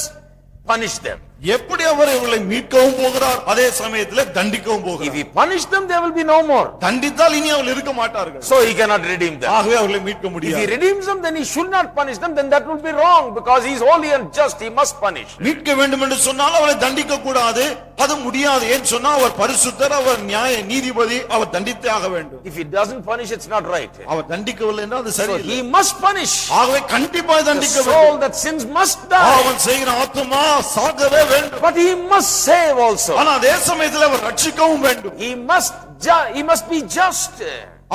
punish them? எப்படி அவர் இவர்களை மீட்கவும் போகிறார், அதே சமயத்திலே தண்டிக்கவும் If போகிறார். he punish them, there will be no more. தண்டித்தால் இனி அவர்கள் இருக்க மாட்டார்கள். So he cannot redeem them. ஆகவே அவர்களை மீட்க If he முடியாது. redeems them, then he should not punish them, then that will be wrong because he is holy and just, he must punish. மீட்க வேண்டும் என்று சொன்னால் அவரை தண்டிக்க கூடாது, அது முடியாது. ஏன் சொன்னா அவர் பரிசுத்தர், அவர் நியாய நீதிபதி, அவர் தண்டித்தே ஆக வேண்டும். If he doesn't punish, it's not right. அவர் தண்டிக்கவில்லை என்றால் அது So சரியில்லை. he must punish. ஆகவே கண்டிப்பாய் The தண்டிக்க soul வேண்டும். that sins must die. அவன் செய்கிற ஆத்துமா சாகவே வேண்டும். But he must save also. ஆனா அதே சமயத்தில் அவர் ரட்சிக்கவும் வேண்டும். He must be just.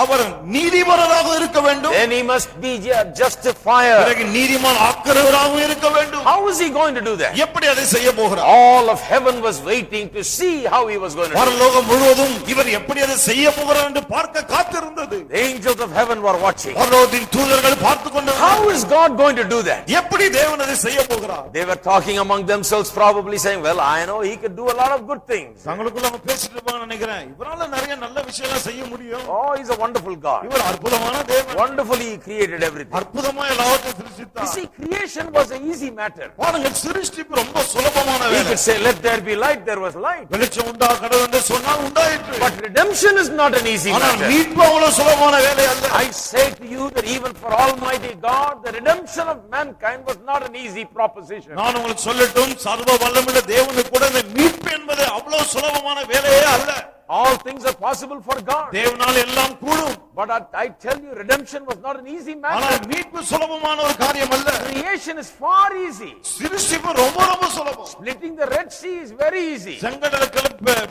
அவர் நீதிபரராக இருக்க வேண்டும். Then he must be justifier. பிறகு நீதிமான் ஆக்கிறவராகவும் இருக்க வேண்டும். How is he going to do that? எப்படி அதை செய்ய போகிறார்? All of heaven was waiting to see how he was going to do it. பரலோகம் முழுவதும் இவர் எப்படி அதை செய்ய போகிறார் என்று பார்க்க காத்திருந்தது. The angels of heaven were watching. பரலோகத்தின் தூதர்கள் பார்த்து கொண்டிருந்தார்கள். How is God going to do that? எப்படி தேவன் அதை செய்ய போகிறார்? They were talking among themselves, probably saying, well, I know he could do a lot of good things. தங்களுக்குள்ள அவங்க பேசிட்டு இருப்பாங்க நினைக்கிறேன். இவரால நிறைய நல்ல விஷயங்களை செய்ய முடியும். Oh, he's a wonderful God. இவர் அற்புதமான தேவன். Wonderfully he created everything. அற்புதமாய் எல்லாவற்றையும் You சிருஷ்டித்தார். see, creation was an easy matter. பாருங்க, சிருஷ்டிப்பு ரொம்ப சுலபமான He வேலை. could say, let there be light, there was light. வெளிச்சம் உண்டா கடவுள் என்று சொன்னால் உண்டாயிற்று. But redemption is not an easy ஆனால் matter. மீட்பு அவ்வளவு சுலபமான வேலை அல்ல. I say to you that even for Almighty God, the redemption of mankind was not an easy proposition. நான் உங்களுக்கு சொல்லட்டும், சர்வ வல்லமையுள்ள தேவனுக்கு கூட இந்த மீட்பு என்பது அவ்வளவு சுலபமான வேலையே அல்ல. All things are possible for God. தேவனால் எல்லாம் கூடும். But I tell you, redemption was not an easy ஆனால் matter. மீட்பு சுலபமான ஒரு காரியம் அல்ல. Creation is far easy. சிருஷ்டிப்பு ரொம்ப ரொம்ப சுலபம். Splitting the Red Sea is very easy. செங்கடலை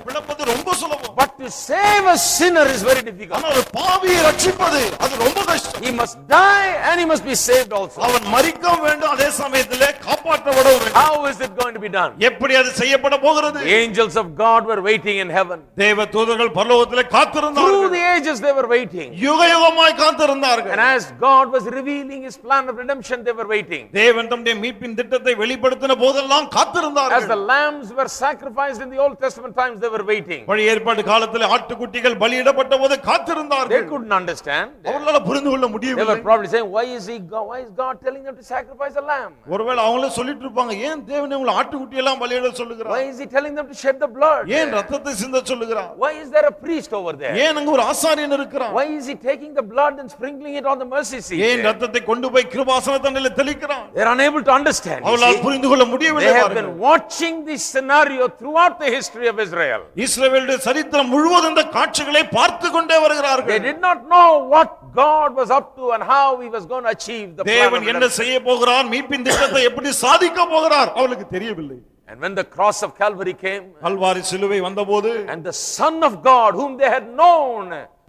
பிளப்பது ரொம்ப சுலபம். But to save a sinner is very difficult. ஆனால் ஒரு பாவியை ரட்சிப்பது அது ரொம்ப கஷ்டம். He must die and he must be saved also. அவன் மரிக்க வேண்டும், அதே சமயத்திலே காப்பாற்றப்பட வேண்டும். How is it going to be done? எப்படி அது செய்யப்பட போகிறது? The angels of God were waiting in heaven. தேவ தூதர்கள் பரலோகத்திலே Through காத்திருந்தார்கள். the ages they were waiting. யுகயுகமாய் காத்திருந்தார்கள். And as God was revealing his plan of redemption, they were waiting. தேவன் தம்முடைய மீட்பின் திட்டத்தை வெளிப்படுத்தின போதெல்லாம் As காத்திருந்தார்கள். the lambs were sacrificed in the Old Testament times, they were waiting. பழைய ஏற்பாட்டு காலத்தில் ஆட்டுக்குட்டிகள் பலியிடப்பட்ட போது They காத்திருந்தார்கள். couldn't understand. அவர்களால புரிந்து கொள்ள They முடியவில்லை. were probably saying, why is God telling them to sacrifice a lamb? ஒருவேளை அவங்களே சொல்லிட்டு இருப்பாங்க, ஏன் தேவன் உங்களை ஆட்டுக்குட்டி எல்லாம் பலியிட சொல்லுகிறார்? Why is he telling them to shed the blood? ஏன் ரத்தத்தை சிந்த சொல்லுகிறார்? Why is there a priest over there? ஏன் அங்க ஒரு ஆசாரியன் இருக்கிறான்? Why is he taking the blood and sprinkling it on the mercy seat? ஏன் ரத்தத்தை கொண்டு போய் கிருபாசன தண்டையில தெளிக்கிறான்? They are unable to understand. You அவர்களால் see. புரிந்து கொள்ள They முடியவில்லை. have been watching this scenario throughout the history of Israel. இஸ்ரவேலுடைய சரித்திரம் முழுவதும் இந்த காட்சிகளை பார்த்து கொண்டே They வருகிறார்கள். did not know what God was up to and how he was going to achieve the plan of தேவன் என்ன redemption. செய்ய போகிறார், மீட்பின் திட்டத்தை எப்படி சாதிக்க போகிறார் அவளுக்கு தெரியவில்லை. And when the cross of Calvary came, Kalvari சிலுவை வந்தபோது and the Son of God, whom they had known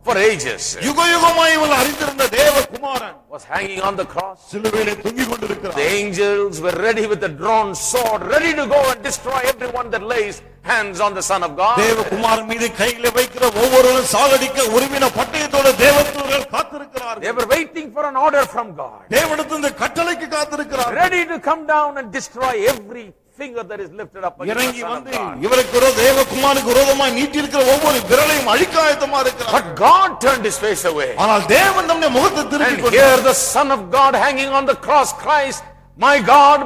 for ages, யுகயுகமாய் இவள் அறிந்திருந்த தேவகுமாரன் was hanging on the cross. சிலுவையிலே தொங்கிக் கொண்டிருக்கிறார். The angels were ready with a drawn sword, ready to go and destroy everyone that lays hands on the Son of God. தேவகுமாரன் மீது கைகளை வைக்கிற ஒவ்வொருவரும் சாகடிக்க உரிமையான பட்டயத்தோட தேவதூதர்கள் காத்திருக்கிறார்கள். They were waiting for an order from God. தேவனிடத்திலிருந்து கட்டளைக்கு காத்திருக்கிறார்கள். Ready to come down and destroy every finger that is lifted up against the இறங்கி Son of வந்து God. இவருக்கு தேவகுமாரனுக்கு விரோதமாய் நீட்டி இருக்கிற ஒவ்வொரு விரலையும் அழிக்க ஆயத்தமா இருக்கிறார். But God turned his face away. ஆனால் தேவன் நம்முடைய முகத்தை திருப்பி And கொண்டார். here the Son of God hanging on the cross cries, my God,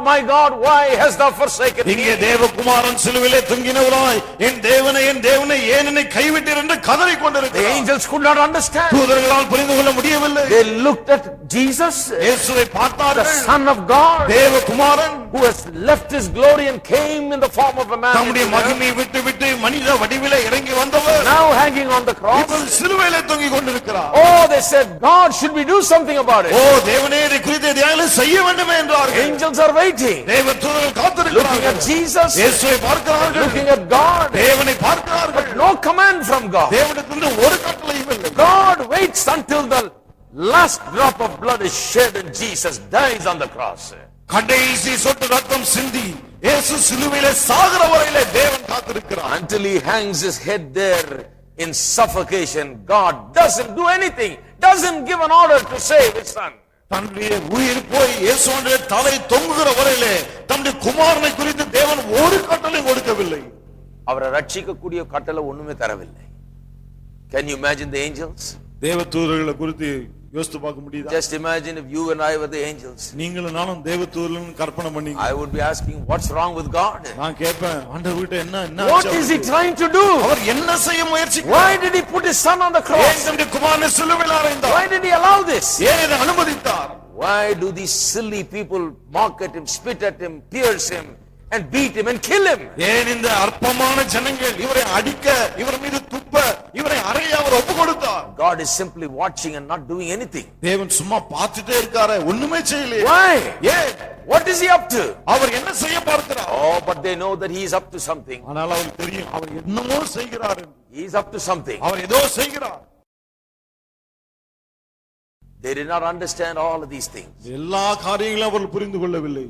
why hast thou forsaken me? இங்கே தேவகுமாரன் சிலுவையிலே தொங்கினவராய் என் தேவனே ஏன் என்னை கைவிட்டீர் என்று கதறிக் The கொண்டிருக்கிறார். angels could not understand. தூதர்களால் புரிந்து கொள்ள முடியவில்லை. They looked at Jesus, இயேசுவை the பார்த்தார்கள். Son of God, தேவகுமாரன் who has left his glory and came in the form of a man, தம்முடைய மகிமையை விட்டு மனித வடிவிலே இறங்கி வந்தவர் now hanging on the cross. இப்பொழுது சிலுவையிலே தொங்கிக் கொண்டிருக்கிறார். Oh, they said, God, should we do something about O it? தேவனே இதை குறித்து எதையாவது செய்ய வேண்டுமே என்றார்கள். Angels are waiting, தேவதூதர்கள் looking காத்திருக்கிறார்கள். at Jesus, இயேசுவை பார்க்கிறார்கள். looking at God, தேவனை பார்க்கிறார்கள். no command from God. தேவனிடத்திலிருந்து ஒரு கட்டளையும் இல்லை. God waits until the last drop of blood is shed and Jesus dies on the cross. கடைசி சொட்டு ரத்தம் சிந்தி இயேசு சிலுவையிலே சாகிற வரையிலே தேவன் காத்திருக்கிறார். Until he hangs his head there in suffocation, God doesn't do anything, doesn't give an order to save his son. தன்னுடைய உயிர் போய் இயேசுவுடைய தலை தொங்குகிற வரையிலே தன்னுடைய குமாரனை குறித்து தேவன் ஒரு கட்டளையும் கொடுக்கவில்லை. அவரை ரட்சிக்கக்கூடிய கட்டளை ஒண்ணுமே தரவில்லை. Can you imagine the angels? தேவதூதர்களை குறித்து யோசித்து பார்க்க முடியுதா? Just imagine if you and I were the angels. நீங்களும் நானும் தேவதூதர்கள்னு கற்பனை பண்ணி I would be asking, what's wrong with God? நான் கேட்பேன், ஆண்டவர்கிட்ட என்ன What is he trying to do? அவர் என்ன செய்ய முயற்சிக்கிறார்? Why did he put his son on the ஏன் cross? தம்முடைய குமாரனை சிலுவையில் அறைந்தார்? Why did he allow this? ஏன் இதை அனுமதித்தார்? Why do these silly people mock at him, spit at him, pierce him, and beat him and kill him? ஏன் இந்த அற்பமான ஜனங்கள் இவரை அடிக்க, இவர் மீது துப்ப, இவரை அறைய அவர் ஒப்பு கொடுத்தார்? God is simply watching and not doing anything. தேவன் சும்மா பார்த்துட்டே இருக்காரே, ஒண்ணுமே செய்யலையே. Why? ஏன்? What is he up to? அவர் என்ன செய்ய பார்க்கிறார்? Oh, but they know that he is up to something. ஆனால் அவருக்கு தெரியும் அவர் என்னமோ செய்கிறார் என்று. He is up to something. அவர் ஏதோ செய்கிறார். They did not understand all of these things. எல்லா காரியங்களும் அவர்கள் புரிந்து கொள்ளவில்லை.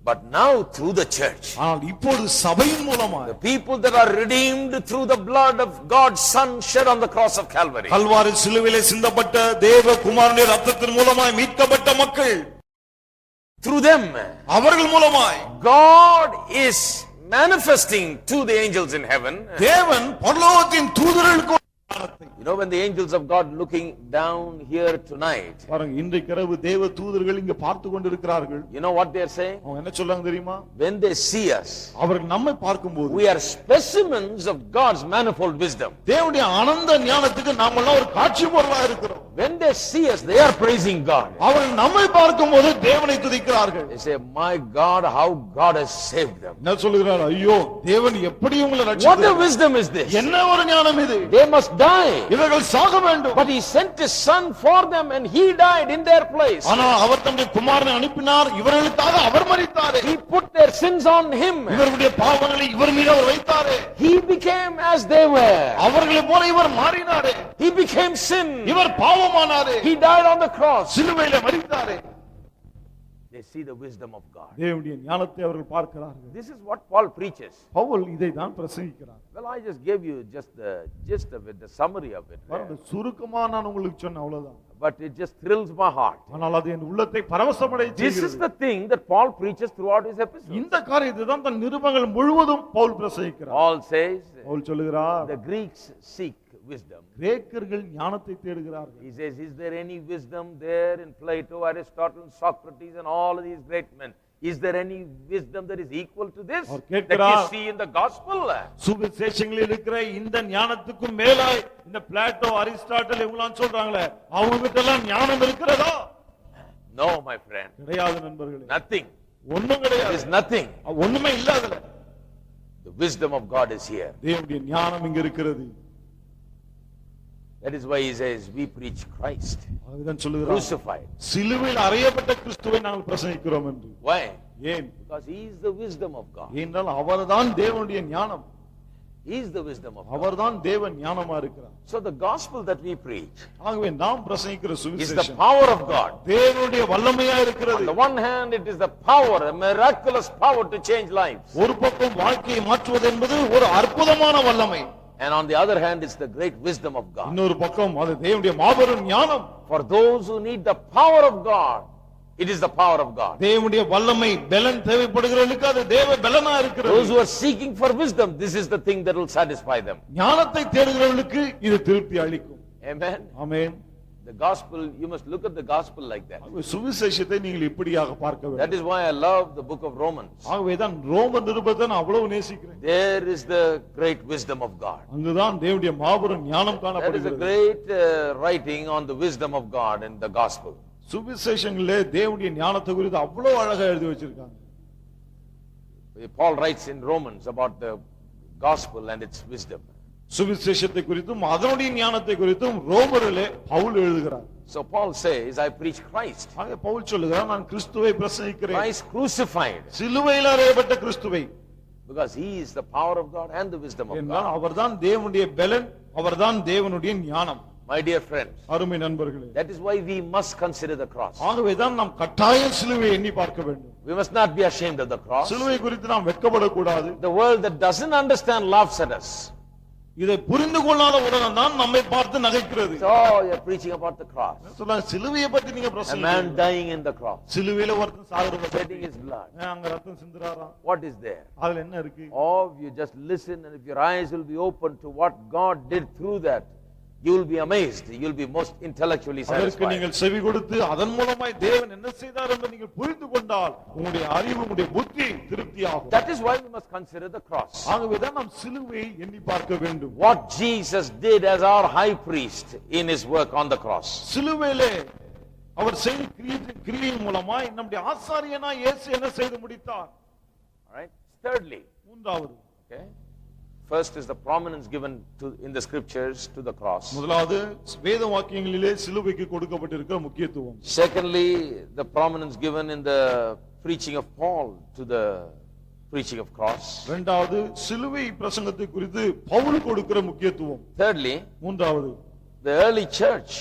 But now through the church, ஆனால் இப்போது சபையின் மூலமாக the people that are redeemed through the blood of God's Son shed on the cross of Calvary, Kalvari சிலுவையிலே சிந்தப்பட்ட தேவ குமாரனுடைய ரத்தத்தின் மூலமாய் மீட்கப்பட்ட மக்கள், through them, அவர்கள் மூலமாய் God is manifesting to the angels in heaven. தேவன் பரலோகத்தின் தூதர்களுக்கு You know, when the angels of God looking down here tonight, பாருங்க, இன்றைக்கு இரவு தேவ தூதர்கள் இங்க பார்த்து கொண்டிருக்கிறார்கள். you know what they are saying? அவங்க என்ன சொல்றாங்க தெரியுமா? When they see us, அவர்கள் நம்மை பார்க்கும்போது we are specimens of God's manifold wisdom. தேவனுடைய அனந்த ஞானத்துக்கு நாமெல்லாம் ஒரு காட்சி பொருளா இருக்கிறோம். When they see us, they are praising God. அவர்கள் நம்மை பார்க்கும்போது தேவனை துதிக்கிறார்கள். They say, my God, how God has saved them. என்ன சொல்லுகிறார்? ஐயோ, தேவன் எப்படி உங்களை What a ரட்சித்தார்? wisdom is this? என்ன ஒரு ஞானம் இது? They must die. இவர்கள் சாக வேண்டும். But he sent his son for them and he died in their place. ஆனால் அவர் தம்முடைய குமாரனை அனுப்பினார், இவர்களுக்காக அவர் மரித்தாரே. He put their sins on him. இவர்களுடைய பாவங்களை இவர் மீது அவர் வைத்தாரே. He became as they were. அவர்களை போல இவர் மாறினாரே. He became sin. இவர் பாவமானாரே. He died on the cross. சிலுவையிலே மரித்தாரே. They see the wisdom of God. தேவனுடைய ஞானத்தை அவர்கள் பார்க்கிறார்கள். This is what Paul preaches. Pavul இதை தான் பிரசங்கிக்கிறார். Well, I just gave you just the gist of it, the summary of it. பாருங்க, சுருக்கமா நான் உங்களுக்கு சொன்னேன், அவ்வளவுதான். But it just thrills my heart. ஆனால் அது என் உள்ளத்தை பரவசமடைய This is செய்கிறது. the thing that Paul preaches throughout his epistles. இந்த காரியத்தை தான் தன் நிருபங்கள் முழுவதும் பவுல் பிரசங்கிக்கிறார். Paul says, பவுல் சொல்லுகிறார், the Greeks seek wisdom. கிரேக்கர்கள் ஞானத்தை தேடுகிறார்கள். He says, is there any wisdom there in Plato, Aristotle, Socrates and all of these great men? Is there any wisdom that is equal to this that you see in the gospel? சுவிசேஷங்களில் இருக்கிற இந்த ஞானத்துக்கும் மேலாய் இந்த பிளாட்டோ, அரிஸ்டாட்டில் இவங்களாம் சொல்றாங்களே, அவங்க கிட்ட எல்லாம் ஞானம் இருக்கிறதா? No, my friend. கிடையாது நண்பர்களே. Nothing. ஒண்ணும் There கிடையாது. is nothing. ஒண்ணுமே இல்ல அதுல. The wisdom of God is here. தேவனுடைய ஞானம் இங்க இருக்கிறது. That is why he says, we preach Christ அதுதான் சொல்லுகிறார், crucified. சிலுவையில் அறையப்பட்ட கிறிஸ்துவை நாங்கள் பிரசங்கிக்கிறோம் என்று. Why? ஏன்? Because he is the wisdom of God. ஏனென்றால் அவர்தான் தேவனுடைய ஞானம். He is the wisdom of God. அவர்தான் தேவ ஞானமா இருக்கிறார். So the gospel that we preach ஆகவே நாம் பிரசங்கிக்கிற is the சுவிசேஷம் power of God. தேவனுடைய வல்லமையா இருக்கிறது. On the one hand, it is the power, a miraculous power to change lives. ஒரு பக்கம் வாழ்க்கையை மாற்றுவது என்பது ஒரு அற்புதமான வல்லமை. And on the other hand, it's the great wisdom of God. இன்னொரு பக்கம் அது தேவனுடைய மாபெரும் ஞானம். For those who need the power of God, it is the power of God. தேவனுடைய வல்லமை பலன் தேவைப்படுகிறவர்களுக்கு அது தேவ பலனா இருக்கிறது. Those who are seeking for wisdom, this is the thing that will satisfy them. ஞானத்தை தேடுகிறவர்களுக்கு இது திருப்தி அளிக்கும். Amen. Amen. The gospel, you must look at the gospel like that. சுவிசேஷத்தை நீங்கள் இப்படியாக பார்க்க வேண்டும். That is why I love the book of Romans. ஆகவேதான் ரோம நிருபத்தை நான் அவ்வளவு நேசிக்கிறேன். There is the great wisdom of God. அங்குதான் தேவனுடைய மாபெரும் ஞானம் That is a காணப்படுகிறது. great writing on the wisdom of God in the gospel. சுவிசேஷங்களே தேவனுடைய ஞானத்தை குறித்து அவ்வளவு அழகா எழுதி வச்சிருக்காங்க. Paul writes in Romans about the gospel and its wisdom. சுவிசேஷத்தை குறித்தும் அதனுடைய ஞானத்தை குறித்தும் ரோமரிலே பவுல் எழுதுகிறார். So Paul says, I preach Christ. ஆக பவுல் சொல்லுகிறார், நான் கிறிஸ்துவை பிரசங்கிக்கிறேன். Christ crucified. சிலுவையில் அறையப்பட்ட கிறிஸ்துவை. Because he is the power of God and the wisdom of என்றால் God. அவர்தான் தேவனுடைய பலன், அவர்தான் தேவனுடைய ஞானம். My dear friends, அருமை நண்பர்களே, that is why we must consider the cross. ஆகவேதான் நாம் கட்டாயம் சிலுவையை எண்ணி பார்க்க வேண்டும். We must not be ashamed of the cross. சிலுவை குறித்து நாம் வெட்கப்படக்கூடாது. The world that doesn't understand laughs at us. இதை புரிந்து கொள்ளாத உலகம் தான் நம்மை பார்த்து நகைக்கிறது. Oh, you're preaching about the cross. சொல்றாங்க, சிலுவையை பத்தி நீங்க A பிரசங்கிக்கிறீங்க. man dying in the cross, சிலுவையில ஒருத்தன் சாகுறது shedding his blood. அங்க ரத்தம் சிந்துறாராம். What is there? அதுல என்ன இருக்கு? Oh, you just listen, and if your eyes will be open to what God did through that, you will be amazed. You will be most intellectually அதற்கு satisfied. நீங்கள் செவி கொடுத்து அதன் மூலமாய் தேவன் என்ன செய்தார் என்று நீங்கள் புரிந்து கொண்டால் உங்களுடைய அறிவு, உங்களுடைய புத்தி திருப்தியாகும். That is why we must consider the cross. ஆகவேதான் நாம் சிலுவையை எண்ணி பார்க்க வேண்டும். What Jesus did as our high priest in his work on the cross. சிலுவையிலே அவர் செய்த கிரியின் மூலமாய் நம்முடைய ஆசாரியனா இயேசு என்ன செய்து முடித்தார்? All right. Thirdly, மூன்றாவது, okay, first is the prominence given to in the scriptures to the cross. முதலாவது வேத வாக்கியங்களிலே சிலுவைக்கு கொடுக்கப்பட்டிருக்கிற முக்கியத்துவம். Secondly, the prominence given in the preaching of Paul to the preaching of cross. இரண்டாவது, சிலுவை பிரசங்கத்தை குறித்து பவுல் கொடுக்கிற முக்கியத்துவம். Thirdly, மூன்றாவது, the early church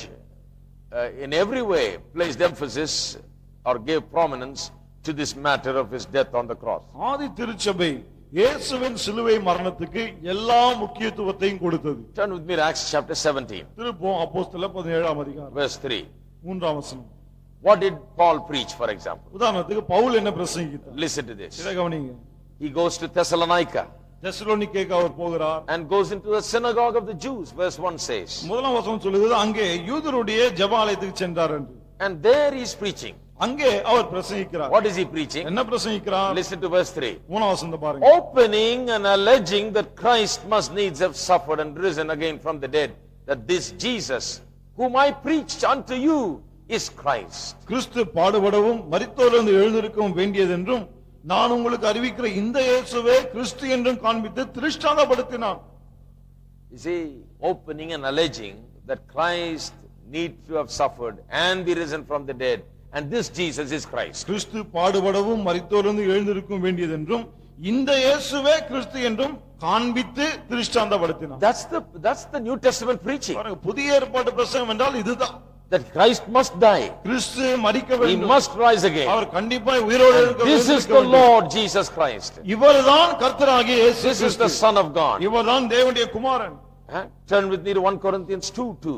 in every way placed emphasis or gave prominence to this matter of his death on the cross. ஆதி திருச்சபை இயேசுவின் சிலுவை மரணத்துக்கு எல்லா முக்கியத்துவத்தையும் கொடுத்தது. Turn with me to Acts chapter 17, திருப்போம் அப்போஸ்தலர் 17ஆம் அதிகாரம் verse 3. 3ஆம் வசனம். What did Paul preach, for example? உதாரணத்துக்கு பவுல் என்ன பிரசங்கித்தார்? Listen to this. இதை கவனிங்க. He goes to Thessalonica தெசலோனிக்கேக்கு அவர் போகிறார். and goes into the synagogue of the Jews, verse 1 says. முதலாம் வசனம் சொல்லுகிறது, அங்கே யூதருடைய ஜெபாலயத்துக்கு சென்றார் என்று. And there he is preaching. அங்கே அவர் பிரசங்கிக்கிறார். What is he preaching? என்ன பிரசங்கிக்கிறார்? Listen to verse 3. 3ஆம் வசனத்தை பாருங்க. Opening and alleging that Christ must needs have suffered and risen again from the dead, that this Jesus, whom I preached unto you, is Christ. கிறிஸ்து பாடுபடவும் மரித்தோரிலிருந்து எழுந்திருக்கவும் வேண்டியதென்றும் நான் உங்களுக்கு அறிவிக்கிற இந்த இயேசுவே கிறிஸ்து என்றும் காண்பித்து திருஷ்டாந்தப்படுத்தினான். You see, opening and alleging that Christ need to have suffered and be risen from the dead, and this Jesus is Christ. கிறிஸ்து பாடுபடவும் மரித்தோரிலிருந்து எழுந்திருக்கும் வேண்டியதென்றும் இந்த இயேசுவே கிறிஸ்து என்றும் காண்பித்து திருஷ்டாந்தப்படுத்தினான். That's the New Testament preaching. பாருங்க, புதிய ஏற்பாட்டு பிரசங்கம் என்றால் இதுதான். That Christ must die. Kristu மரிக்க He வேண்டும். must rise again. அவர் கண்டிப்பாய் உயிரோடு இருக்க This is வேண்டும். the Lord Jesus Christ. இவர்தான் கர்த்தராகிய இயேசு This is the Kristu. Son of God. இவர்தான் தேவனுடைய குமாரன். Turn with me to 1 Corinthians 2:2.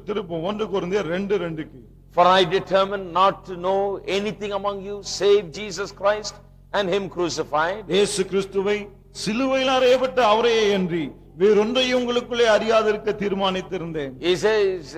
திருப்பம் 1 கொரிந்தியர் 2:2. For I determined not to know anything among you save Jesus Christ and him crucified. இயேசு கிறிஸ்துவை சிலுவையில் அறையப்பட்ட அவரையே அன்றி வேறொன்றையும் உங்களுக்குள்ளே அறியாதிருக்க தீர்மானித்திருந்தேன். He says,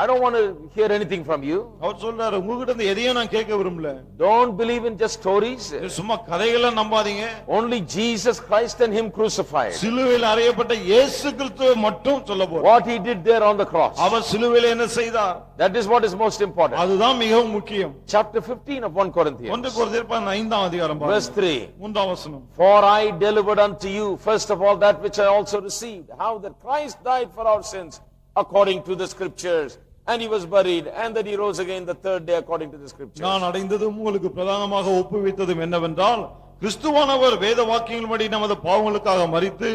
I don't want to hear anything from you. அவர் சொல்றாரு, உங்ககிட்ட இருந்து எதையும் நான் கேட்க விரும்பல. Don't believe in just stories. சும்மா கதைகளை நம்பாதீங்க. Only Jesus Christ and him crucified. சிலுவையில் அறையப்பட்ட இயேசு கிறிஸ்துவை மட்டும் சொல்ல போறேன். What he did there on the cross. அவர் சிலுவையில் என்ன செய்தார்? That is what is most important. அதுதான் மிகவும் முக்கியம். Chapter 15 of 1 Corinthians. 1 கொரிந்தியர் 5ஆம் அதிகாரம் Verse பாருங்க. 3. 3ஆம் வசனம். For I delivered unto you first of all that which I also received, how that Christ died for our sins according to the scriptures, and he was buried, and that he rose again the third day according to the scriptures. நான் அடைந்ததும் உங்களுக்கு பிரதானமாக ஒப்புவித்ததும் என்னவென்றால், கிறிஸ்துவானவர் வேத வாக்கியங்களின்படி நமது பாவங்களுக்காக மரித்து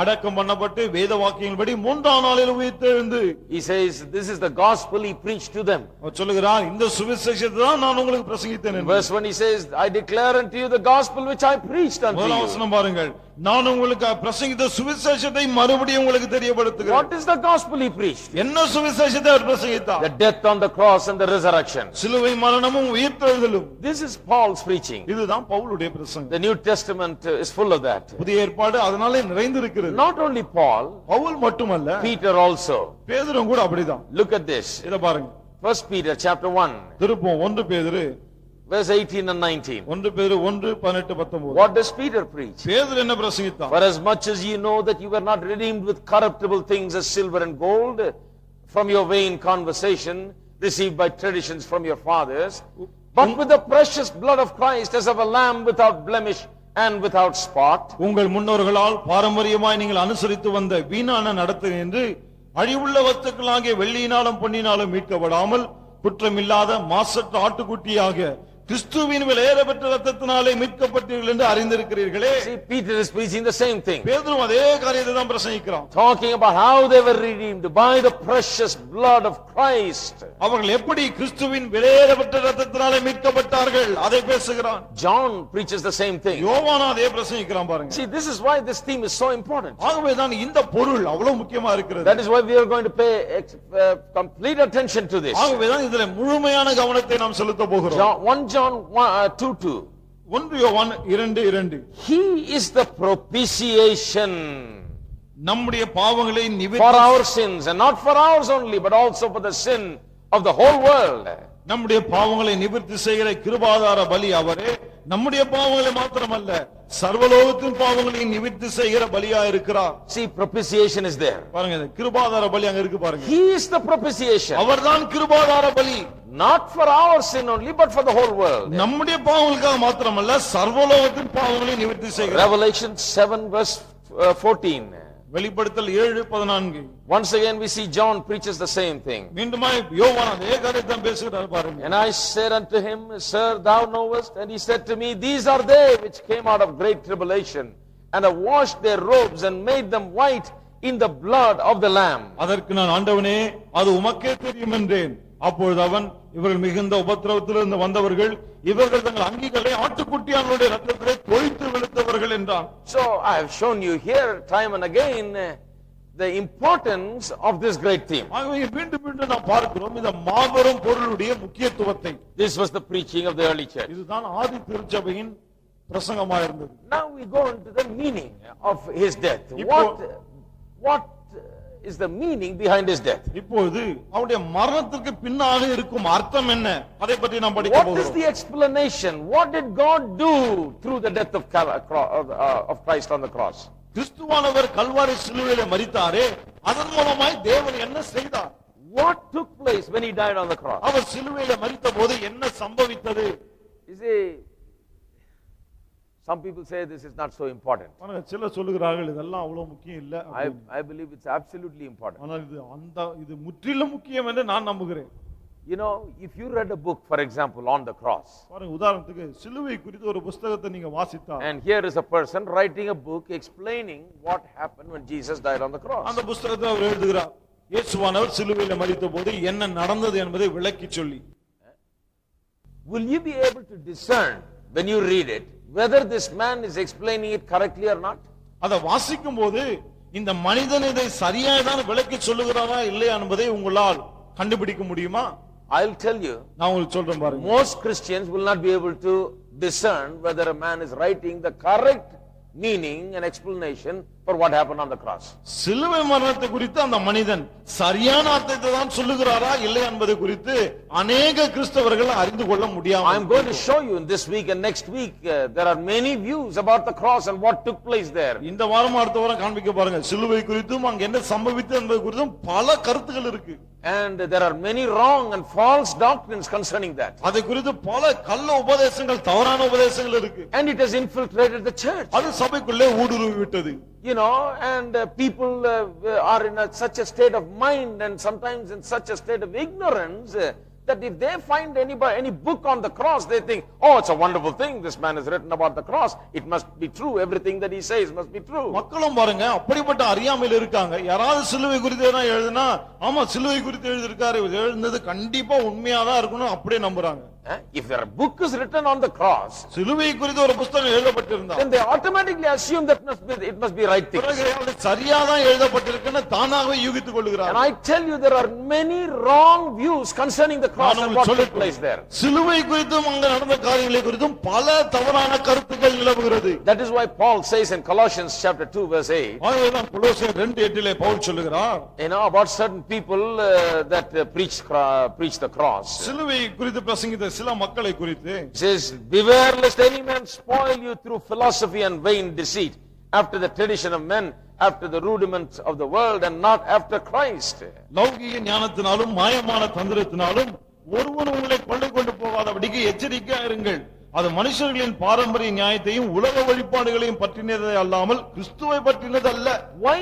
அடக்கம் பண்ணப்பட்டு வேத வாக்கியங்களின்படி மூன்றாம் நாளில் உயிர்த்தெழுந்து. He says, this is the gospel he preached to them. அவர் சொல்லுகிறார், இந்த சுவிசேஷத்தை தான் நான் உங்களுக்கு பிரசங்கித்தேன் என்று. Verse 1 he says, I declare unto you the gospel which I preached unto முதலாம் you. வசனம் பாருங்கள், நான் உங்களுக்கு பிரசங்கித்த சுவிசேஷத்தை மறுபடியும் உங்களுக்கு தெரியப்படுத்துகிறேன். What is the gospel he preached? என்ன சுவிசேஷத்தை அவர் பிரசங்கித்தார்? The death on the cross and the resurrection. சிலுவை மரணமும் உயிர்த்தெழுதலும். This is Paul's preaching. இதுதான் பவுலுடைய பிரசங்கம். The New Testament is full of that. புதிய ஏற்பாடு அதனாலே நிறைந்திருக்கிறது. Not only Paul, பவுல் மட்டுமல்ல, Peter also. பேதுரும் கூட அப்படிதான். Look at this. இத பாருங்க. 1 Peter chapter 1. திருப்போம் 1 பேதுரு verse 18 and 19. 1 பேதுரு 1:18-19. What does Peter preach? பேதுரு என்ன பிரசங்கித்தான்? For as much as ye know that you were not redeemed with corruptible things as silver and gold from your vain conversation received by traditions from your fathers, but with the precious blood of Christ as of a lamb without blemish and without spot. உங்கள் முன்னோர்களால் பாரம்பரியமாய் நீங்கள் அனுசரித்து வந்த வீணான நடத்தை என்று அழிவுள்ள வஸ்துக்களாகிய வெள்ளியினாலும் பொன்னினாலும் மீட்கப்படாமல் குற்றமில்லாத மாசற்ற ஆட்டுக்குட்டியாக கிறிஸ்துவின் விலையேறப்பெற்ற இரத்தத்தினாலே மீட்கப்பட்டீர்கள் என்று அறிந்திருக்கிறீர்களே. See, Peter is preaching the same thing. பேதுரு அதே காரியத்தை தான் பிரசங்கிக்கிறான். Talking about how they were redeemed by the precious blood of Christ. அவர்கள் எப்படி கிறிஸ்துவின் விலையேறப்பெற்ற இரத்தத்தினாலே மீட்கப்பட்டார்கள் அதை பேசுகிறான். John preaches the same thing. யோவான் அதே பிரசங்கிக்கிறான் பாருங்க. See, this is why this theme is so important. ஆகவே தான் இந்த பொருள் அவ்வளவு முக்கியமா இருக்கிறது. That is why we are going to pay complete attention to this. ஆகவே தான் இதிலே முழுமையான கவனத்தை நாம் செலுத்த போகிறோம். John 2:2. 1 யோவான் 2:2. He is the propitiation நம்முடைய பாவங்களை for நிவர்த்தி our sins, and not for ours only, but also for the sin of the whole world. நம்முடைய பாவங்களை நிவர்த்தி செய்கிற கிருபாதார பலி அவரே. நம்முடைய பாவங்களை மாத்திரமல்ல, சர்வலோகத்தின் பாவங்களை நிவர்த்தி செய்கிற பலியா இருக்கிறார். See, propitiation is there. பாருங்க, இந்த கிருபாதார பலி அங்க இருக்கு பாருங்க. He is the propitiation, அவர்தான் கிருபாதார பலி. not for our sin only, but for the whole world. நம்முடைய பாவங்களுக்காக மாத்திரமல்ல, சர்வலோகத்தின் பாவங்களை நிவர்த்தி செய்கிறார். Revelation 7 verse 14. வெளிப்படுத்தல் 7:14. Once again we see John preaches the same thing. மீண்டுமாய் யோவான் அதே காரியத்தை தான் பேசுகிறார் பாருங்க. And I said unto him, Sir, thou knowest. And he said to me, These are they which came out of great tribulation, and have washed their robes and made them white in the blood of the Lamb. அதற்கு நான், ஆண்டவனே, அது உமக்கே தெரியும் என்றேன். அப்பொழுது அவன், இவர்கள் மிகுந்த உபத்திரவத்திலிருந்து வந்தவர்கள், இவர்கள் தங்கள் அங்கிகளை ஆட்டுக்குட்டியானுடைய இரத்தத்திலே தோய்த்து வெளுத்தவர்கள் என்றான். So I have shown you here time and again the importance of this great theme. ஆகவே மீண்டும் மீண்டும் நாம் பார்க்கிறோம் இந்த மாபெரும் பொருளுடைய முக்கியத்துவத்தை. This was the preaching of the early church. இதுதான் ஆதி திருச்சபையின் பிரசங்கமாக இருந்தது. Now we go into the meaning of his death. What is the meaning behind his death? இப்பொழுது அவருடைய மரணத்திற்கு பின்னாக இருக்கும் அர்த்தம் என்ன, அதை பற்றி நாம் படிக்க What is போகிறோம். the explanation? What did God do through the death of Christ on the cross? கிறிஸ்துவானவர் கல்வாரி சிலுவையிலே மரித்தாரே, அதன் மூலமாய் தேவன் என்ன செய்தார்? What took place when he died on the cross? அவர் சிலுவையிலே மரித்தபோது என்ன சம்பவித்தது? You see, some people say this is not so important. ஆனா சிலர் சொல்லுகிறார்கள் இதெல்லாம் அவ்வளவு முக்கியம் இல்ல. I believe it's absolutely important. ஆனால் இது முற்றிலும் முக்கியம் என்று நான் நம்புகிறேன். You know, if you read a book, for example, on the cross, பாருங்க, உதாரணத்துக்கு சிலுவை குறித்த ஒரு புத்தகத்தை நீங்க வாசித்தா, and here is a person writing a book explaining what happened when Jesus died on the cross. அந்த புத்தகத்தை அவர் எழுதுகிறார், இயேசுவானவர் சிலுவையிலே மரித்தபோது என்ன நடந்தது என்பதை விளக்கி சொல்லி. Will you be able to discern when you read it whether this man is explaining it correctly or not? அதை வாசிக்கும் போது இந்த மனிதன் இதை சரியாக தான் விளக்கி சொல்லுகிறாரா இல்லையா என்பதை உங்களால் கண்டுபிடிக்க முடியுமா? I'll tell you, நான் உங்களுக்கு சொல்றேன் பாருங்க. most Christians will not be able to discern whether a man is writing the correct meaning and explanation for what happened on the cross. சிலுவை மரணத்தை குறித்து அந்த மனிதன் சரியான அர்த்தத்தை தான் சொல்லுகிறாரா இல்லை என்பது குறித்து அநேக கிறிஸ்தவர்கள் அறிந்து கொள்ள முடியாமல். I am going to show you in this week and next week there are many views about the cross and what took place there. இந்த வாரம் அடுத்த வாரம் காண்பிக்க பாருங்க, சிலுவை குறித்தும் அங்க என்ன சம்பவித்தது என்பது குறித்தும் பல கருத்துக்கள் இருக்கு. And there are many wrong and false doctrines concerning that. அதை குறித்து பல கள்ள உபதேசங்கள், தவறான உபதேசங்கள் இருக்கு. And it has infiltrated the church. அது சபைக்குள்ளே ஊடுருவி விட்டது. You know, and people are in such a state of mind and sometimes in such a state of ignorance that if they find any book on the cross, they think, oh, it's a wonderful thing. This man has written about the cross. It must be true. Everything that he says must be true. மக்களும் பாருங்க அப்படிப்பட்ட அறியாமையில் இருக்காங்க. யாராவது சிலுவை குறித்து எதனா எழுதுனா, ஆமா சிலுவை குறித்து எழுதிருக்காரு, எழுதுனது கண்டிப்பா உண்மையாதான் இருக்கணும் அப்படியே நம்புறாங்க. If a book is written on the cross, சிலுவை குறித்து ஒரு புத்தகம் எழுதப்பட்டிருந்தா, then they automatically assume that it must be right thing. அது சரியாதான் எழுதப்பட்டிருக்குன்னு தானாகவே யூகித்துக் கொள்கிறார். And I tell you, there are many wrong views concerning the cross and what took place there. சிலுவை குறித்தும் அங்க நடந்த காரியங்களை குறித்தும் பல தவறான கருத்துக்கள் நிலவுகிறது. That is why Paul says in Colossians chapter 2 verse 8, ஆகையால் கொலோசியர் 2:8 பவுல் சொல்லுகிறார், about certain people that preach the cross. சிலுவை குறித்து பிரசங்கித்த சில மக்களை குறித்து says, beware lest any man spoil you through philosophy and vain deceit, after the tradition of men, after the rudiments of the world, and not after Christ. லௌகிக ஞானத்தினாலும் மாயமான தந்திரத்தினாலும் ஒருவன் உங்களை கொள்ளை கொண்டு போகாதபடிக்கு எச்சரிக்கையா இருங்கள். அது மனுஷர்களின் பாரம்பரிய நியாயத்தையும் உலக வழிபாடுகளையும் பற்றினதே அல்லாமல் கிறிஸ்துவை பற்றினது அல்ல. Why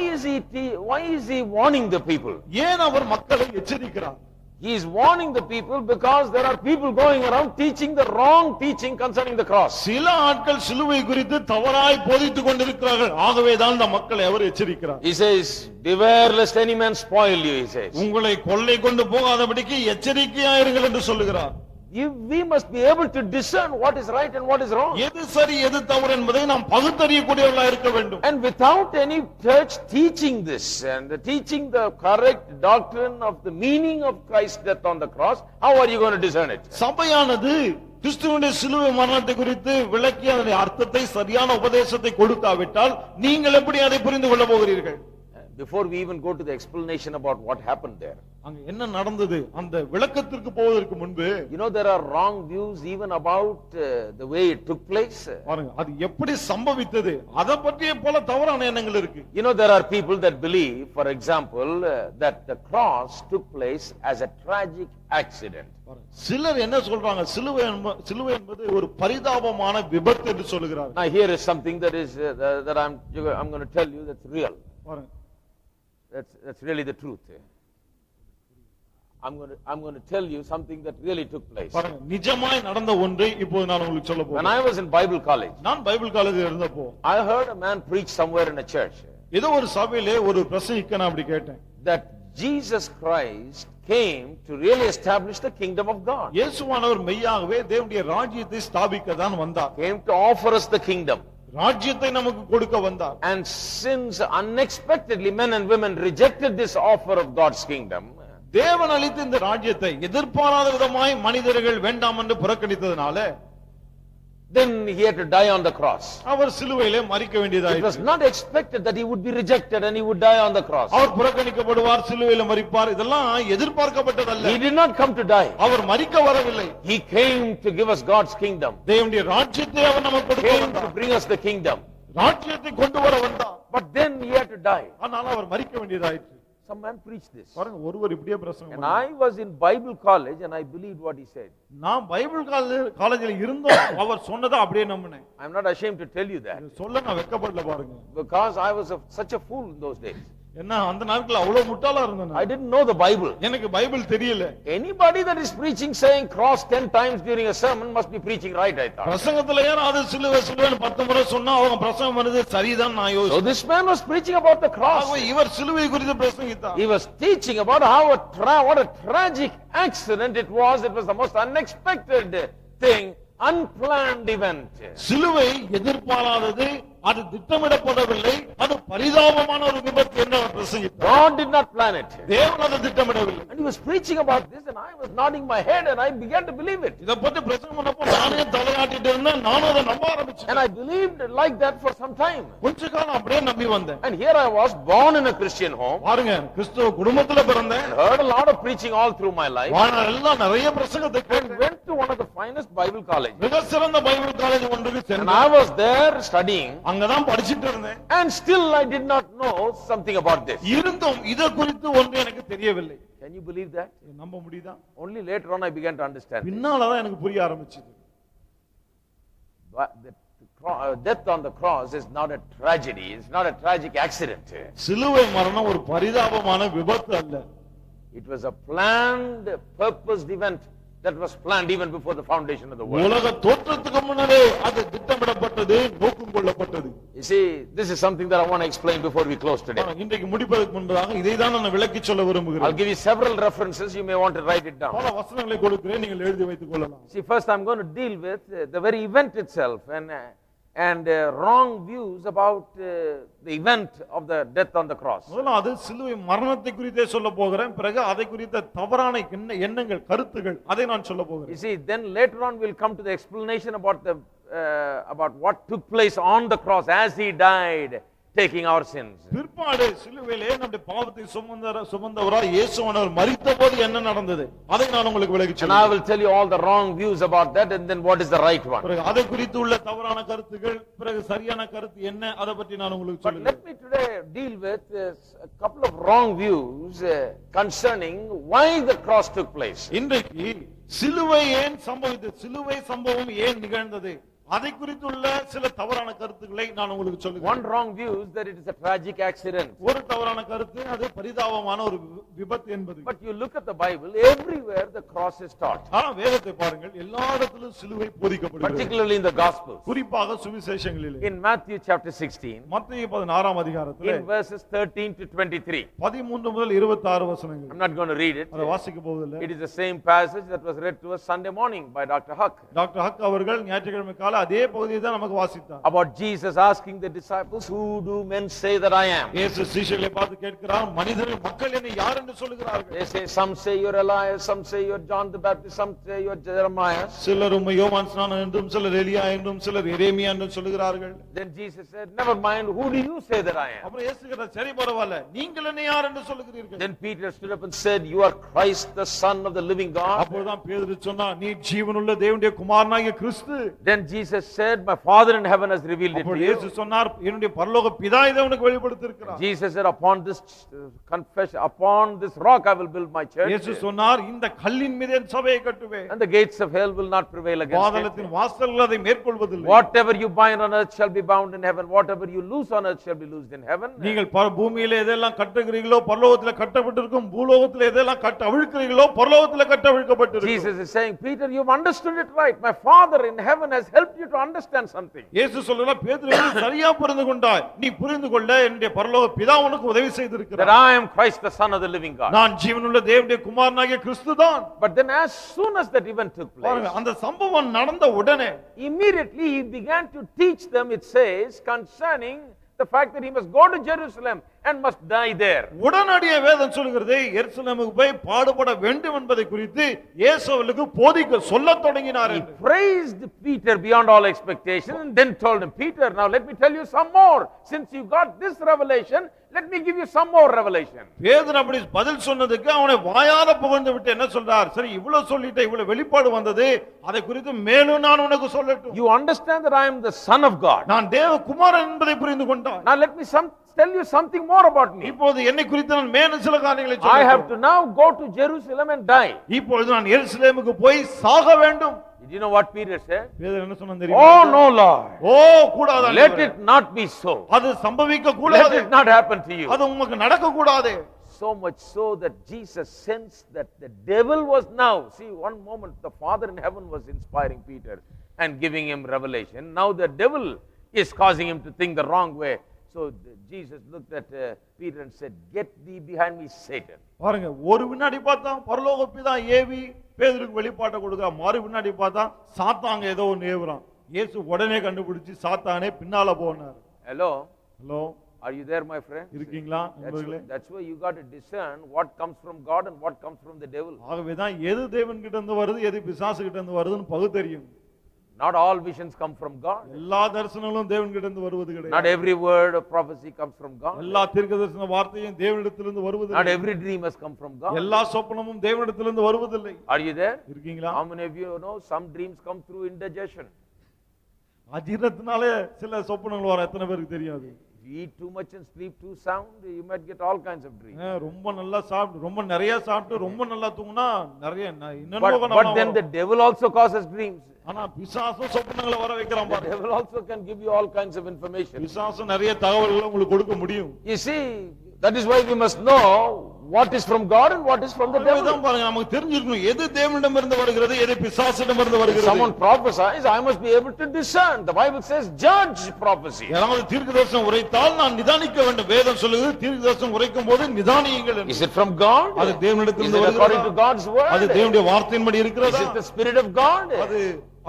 is he warning the people? ஏன் அவர் மக்களை எச்சரிக்கிறார்? He is warning the people because there are people going around teaching the wrong teaching concerning the cross. சில ஆட்கள் சிலுவை குறித்து தவறாய் போதித்துக் கொண்டிருக்கிறார்கள். ஆகவே தான் இந்த மக்களை அவர் எச்சரிக்கிறார். He says, beware lest any man spoil you, he says. உங்களை கொள்ளை கொண்டு போகாதபடிக்கு எச்சரிக்கையா இருங்கள் என்று சொல்லுகிறார். We must be able to discern what is right and what is wrong. எது சரி எது தவறு என்பதை நாம் பகுத்தறியக்கூடியவர்களாக இருக்க வேண்டும். And without any church teaching this and teaching the correct doctrine of the meaning of Christ's death on the cross, how are you going to discern it? சபையானது கிறிஸ்துவினுடைய சிலுவை மரணத்தை குறித்து விளக்கி அதனுடைய அர்த்தத்தை சரியான உபதேசத்தை கொடுக்காவிட்டால் நீங்கள் எப்படி அதை புரிந்து கொள்ள போகிறீர்கள்? Before we even go to the explanation about what happened there, அங்க என்ன நடந்தது அந்த விளக்கத்திற்கு போவதற்கு முன்பு, there are wrong views even about the way it took place. பாருங்க அது எப்படி சம்பவித்தது அத பற்றிய பல தவறான எண்ணங்கள் இருக்கு. There are people that believe, for example, that the cross took place as a tragic accident. சிலர் என்ன சொல்றாங்க, சிலுவை என்பது ஒரு பரிதாபமான விபத்து என்று சொல்கிறார்கள். Now here is something that is that I'm going to tell you that's real. பாருங்க That's really the truth. I'm going to tell you something that really took place. பாருங்க நிஜமாய் நடந்த ஒன்றை இப்போது நான் உங்களுக்கு சொல்ல போறேன். When I was in Bible college, நான் பைபிள் காலேஜில் இருந்தப்போ I heard a man preach somewhere in a church. ஏதோ ஒரு சபையிலே ஒரு பிரசங்கிக்க நான் அப்படி கேட்டேன். That Jesus Christ came to really establish the kingdom of God. இயேசுவானவர் மெய்யாகவே தேவனுடைய ராஜ்யத்தை ஸ்தாபிக்க தான் வந்தார். Came to offer us the kingdom. ராஜ்யத்தை நமக்கு கொடுக்க வந்தார். And since unexpectedly men and women rejected this offer of God's kingdom, தேவன் அளித்த இந்த ராஜ்யத்தை எதிர்பாராத விதமாய் மனிதர்கள் வேண்டாம் என்று புறக்கணித்ததனால, then he had to die on the cross. அவர் சிலுவையிலே மரிக்க It வேண்டியதாயிற்று. was not expected that he would be rejected and he would die on the cross. அவர் புறக்கணிக்கப்படுவார், சிலுவையிலே மரிப்பார், இதெல்லாம் எதிர்பார்க்கப்பட்டதல்ல. He did not come to die. அவர் மரிக்க வரவில்லை. He came to give us God's kingdom. தேவனுடைய ராஜ்யத்தை அவர் நமக்கு கொடுக்க Came to வந்தார். bring us the kingdom. ராஜ்யத்தை கொண்டு வர வந்தார். But then he had to die. ஆனால் அவர் மரிக்க வேண்டியதாயிற்று. Some man preached this. பாருங்க ஒருவர் இப்படியே பிரசங்கம் And பண்ணார். I was in Bible college and I believed what he said. நான் பைபிள் காலேஜில் இருந்தோம், அவர் சொன்னதை அப்படியே நம்பினேன். I'm not ashamed to tell you that. இது சொல்ல நான் வெட்கப்படல பாருங்க. Because I was such a fool in those days. என்ன அந்த நாட்கள் அவ்வளவு முட்டாளா இருந்தேன். I didn't know the Bible. எனக்கு பைபிள் தெரியல. Anybody that is preaching saying cross 10 times during a sermon must be preaching right, I thought. பிரசங்கத்துல யாராவது சிலுவை சிலுவைன்னு 10 முறை சொன்னா அவங்க பிரசங்கம் பண்ணது சரிதான் நான் So யோசிச்சேன். this man was preaching about the cross. இவர் சிலுவை குறித்து பிரசங்கித்தார். He was teaching about what a tragic accident it was. It was the most unexpected thing, unplanned event. சிலுவை எதிர்பாராதது, அது திட்டமிடப்படவில்லை, அது பரிதாபமான ஒரு விபத்து என்று அவர் பிரசங்கித்தார். God did not plan it. தேவன் அதை திட்டமிடவில்லை. And he was preaching about this and I was nodding my head and I began to believe it. இத பத்தி பிரசங்கம் பண்ணப்போ நானே தலையாட்டிட்டு இருந்தேன், நானும் அதை நம்ப ஆரம்பிச்சேன். And I believed like that for some time. கொஞ்ச காலம் அப்படியே நம்பி வந்தேன். And here I was born in a Christian home. பாருங்க கிறிஸ்துவ குடும்பத்துல பிறந்தேன். And heard a lot of preaching all through my life. வாழ்நாளெல்லாம் நிறைய பிரசங்கத்தை And கேட்டேன். went to one of the finest Bible colleges. மிக சிறந்த பைபிள் காலேஜ் ஒன்றுக்கு And சென்றேன். I was there studying. அங்கதான் படிச்சிட்டு இருந்தேன். And still I did not know something about this. இருந்தும் இத குறித்து ஒன்று எனக்கு தெரியவில்லை. Can you believe that? நம்ப முடியுதா? Only later on I began to understand. பின்னாலதான் எனக்கு புரிய ஆரம்பிச்சது. The death on the cross is not a tragedy. It's not a tragic accident. சிலுவை மரணம் ஒரு பரிதாபமான விபத்து அல்ல. It was a planned, purposed event that was planned even before the foundation of the world. உலக தோற்றத்துக்கு முன்னரே அது திட்டமிடப்பட்டது, நோக்கம் கொள்ளப்பட்டது. You see, this is something that I want to explain before we close today. இன்றைக்கு முடிப்பதற்கு முன்பதாக இதை தான் நான் விளக்கி சொல்ல விரும்புகிறேன். I'll give you several references, you may want to write it down. பல வசனங்களை கொடுக்கிறேன், நீங்கள் எழுதி வைத்துக் கொள்ளலாம். See, first I'm going to deal with the very event itself and wrong views about the event of the death on the cross. முதல்ல அது சிலுவை மரணத்தை குறித்தே சொல்ல போகிறேன், பிறகு அதை குறித்த தவறான எண்ணங்கள், கருத்துகள், அதை நான் சொல்ல போகிறேன். You see, then later on we'll come to the explanation about what took place on the cross as he died, taking our sins. பிற்பாடு சிலுவையிலே நம்முடைய பாவத்தை சுமந்தவராய் இயேசுவானவர் மரித்தபோது என்ன நடந்தது, அதை நான் உங்களுக்கு விளக்கி And I will tell you all the wrong views about that, and then what is the right one. பிறகு அதை குறித்து உள்ள தவறான கருத்துகள், பிறகு சரியான கருத்து என்ன, அதை பற்றி நான் உங்களுக்கு But சொல்லுகிறேன். let me today deal with a couple of wrong views concerning why the cross took place. இன்றைக்கு சிலுவை ஏன் சம்பவித்தது, சிலுவை சம்பவம் ஏன் நிகழ்ந்தது, அதை குறித்துள்ள சில தவறான கருத்துக்களை நான் உங்களுக்கு சொல்லுகிறேன். One wrong view is that it is a tragic accident. ஒரு தவறான கருத்து அது பரிதாபமான ஒரு விபத்து என்பது. But you look at the Bible, everywhere the cross is taught. ஆனா வேதத்தை பாருங்கள், எல்லா இடத்திலும் சிலுவை போதிக்கப்படுகிறது. Particularly in the Gospels. குறிப்பாக சுவிசேஷங்களிலே. In Matthew chapter 16, மத்தேயு 16ஆம் அதிகாரத்திலே in verses 13 to 23. 13 முதல் 26 வசனங்கள். I'm not going to read it. அதை வாசிக்க போவதில்லை. It is the same passage that was read to us Sunday morning by Dr. Huck. Doctor Huck அவர்கள் ஞாயிற்றுக்கிழமை காலை அதே பகுதியை தான் நமக்கு வாசித்தார். About Jesus asking the disciples, who do men say that I am? இயேசு சீஷர்களை பார்த்து கேட்கிறார், மனிதர்கள் மக்கள் என்னை யார் என்று சொல்லுகிறார்கள்? They say, some say you're Elias, some say you're John the Baptist, some say you're Jeremiah. சிலர் உம்மை யோவான் ஸ்நானன் என்றும், சிலர் எலியா என்றும், சிலர் எரேமியா என்றும் சொல்லுகிறார்கள். Then Jesus said, never mind, who do you say that I am? அப்புறம் இயேசு கேட்டார், சரி பரவாயில்லை, நீங்கள் என்னை யார் என்று சொல்லுகிறீர்கள்? Then Peter stood up and said, you are Christ, the Son of the living God. அப்பொழுதுதான் பேதுரு சொன்னார், நீ ஜீவனுள்ள தேவனுடைய குமாரனாகிய கிறிஸ்து. Then Jesus said, my Father in heaven has revealed it to அப்பொழுது you. இயேசு சொன்னார், என்னுடைய பரலோக பிதா இதை உனக்கு வெளிப்படுத்தியிருக்கிறார். Jesus said, upon this confession, upon this rock I will build my church. இயேசு சொன்னார், இந்த கல்லின் மீது என் சபையை கட்டுவேன். And the gates of hell will not prevail against it. பாதாளத்தின் வாசல்கள் அதை மேற்கொள்வதில்லை. Whatever you bind on earth shall be bound in heaven. Whatever you loose on earth shall be loosed in heaven. நீங்கள் பூமியிலே எதெல்லாம் கட்டுகிறீர்களோ பரலோகத்திலே கட்டப்பட்டிருக்கும், பூலோகத்திலே எதெல்லாம் அவிழ்க்கிறீர்களோ பரலோகத்திலே கட்டவிழ்க்கப்பட்டிருக்கும். Jesus is saying, Peter, you've understood it right. My Father in heaven has helped you to understand something. இயேசு சொல்றார், பேதுரு சரியா புரிந்து கொண்டாய், நீ புரிந்து கொள்ள என்னுடைய பரலோக பிதா உனக்கு உதவி செய்திருக்கிறார். That I am Christ the Son of the living God. நான் ஜீவனுள்ள தேவனுடைய குமாரனாகிய கிறிஸ்துதான். But then as soon as that event took place, அந்த சம்பவம் நடந்த உடனே immediately he began to teach them, it says, concerning the fact that he must go to Jerusalem and must die there. உடனடியே வேதம் சொல்கிறது, எருசலேமுக்கு போய் பாடுபட வேண்டும் என்பதை குறித்து இயேசுவுக்கு போதிக்க சொல்லத் தொடங்கினார். He praised Peter beyond all expectation and then told him, Peter, now let me tell you some more. Since you got this revelation, let me give you some more revelation. பேதுரு அப்படி பதில் சொன்னதுக்கு அவனை வாயார புகழ்ந்து விட்டு என்ன சொல்றார், சரி இவ்வளவு சொல்லிட்ட, இவ்வளவு வெளிப்பாடு வந்தது, அதை குறித்து மேலும் நான் உனக்கு சொல்லட்டும். You understand that I am the Son of God. நான் தேவகுமாரன் என்பதை புரிந்து கொண்டாய். Now let me tell you something more about me. இப்போது என்னை குறித்து நான் மேலும் சில காரியங்களை I have சொல்லட்டும். to now go to Jerusalem and die. இப்பொழுது நான் எருசலேமுக்கு போய் சாக வேண்டும். Did you know what Peter said? பேதுரு என்ன சொன்னான் தெரியுமா? Oh no, Lord. ஓ கூடாது. Let it not be so. அது சம்பவிக்க Let கூடாது. it not happen to you. அது உங்களுக்கு நடக்க கூடாது. So much so that Jesus sensed that the devil was now, see, one moment the Father in heaven was inspiring Peter and giving him revelation. Now the devil is causing him to think the wrong way. So Jesus looked at Peter and said, get thee behind me, Satan. பாருங்க, ஒரு வினாடி பார்த்தா பரலோக பிதா ஏவி பேதுருக்கு வெளிப்பாட்டை கொடுக்கிறான், மறு வினாடி பார்த்தா சாத்தாங்க ஏதோ ஒன்னு ஏவுறான். இயேசு உடனே கண்டுபிடிச்சு சாத்தானே பின்னால போனார். Hello? Hello, Are you there, my friend? இருக்கீங்களா நண்பர்களே? That's why you got to discern what comes from God and what comes from the devil. ஆகவே தான் எது தேவன் கிட்ட இருந்து வருது, எது பிசாசு கிட்ட இருந்து வருதுன்னு பகுத்தறியும். Not all visions come from God. எல்லா தரிசனங்களும் தேவன் கிட்ட இருந்து வருவது கிடையாது. Not every word of prophecy comes from God. எல்லா தீர்க்கதரிசன வார்த்தையும் தேவனிடத்திலிருந்து வருவதில்லை. Not every dream has come from God. எல்லா சொப்பனமும் தேவனிடத்திலிருந்து வருவதில்லை. Are you there? இருக்கீங்களா? How many of you know some dreams come through indigestion? அஜீரணத்தினால சில சொப்பனங்கள் வர எத்தனை பேருக்கு தெரியாது? If you eat too much and sleep too sound, you might get all kinds of dreams. ரொம்ப நல்லா சாப்பிட்டு, ரொம்ப நிறைய சாப்பிட்டு, ரொம்ப நல்லா தூங்கினா நிறைய But then the devil also causes dreams. ஆனா பிசாசு சொப்பனங்களை வர வைக்கிறான் The பாருங்க. devil also can give you all kinds of information. பிசாசு நிறைய தகவல்களை உங்களுக்கு கொடுக்க முடியும். You see, That is why we must know what is from God and what is from the devil. அதுதான் பாருங்க, நமக்கு தெரிஞ்சிருக்கணும் எது தேவனிடமிருந்து வருகிறது, எது பிசாசிடமிருந்து If வருகிறது. someone prophesies, I must be able to discern. The Bible says, judge prophecy. யாராவது தீர்க்கதரிசனம் உரைத்தால் நான் நிதானிக்க வேண்டும். வேதம் சொல்லுகிறது தீர்க்கதரிசனம் உரைக்கும் போது நிதானியுங்கள் என்று. Is it from God? அது Is தேவனிடத்திலிருந்து it according to வருகிறதா? God's word? அது தேவனுடைய வார்த்தையின்படி Is இருக்கிறதா? it the Spirit of God? அது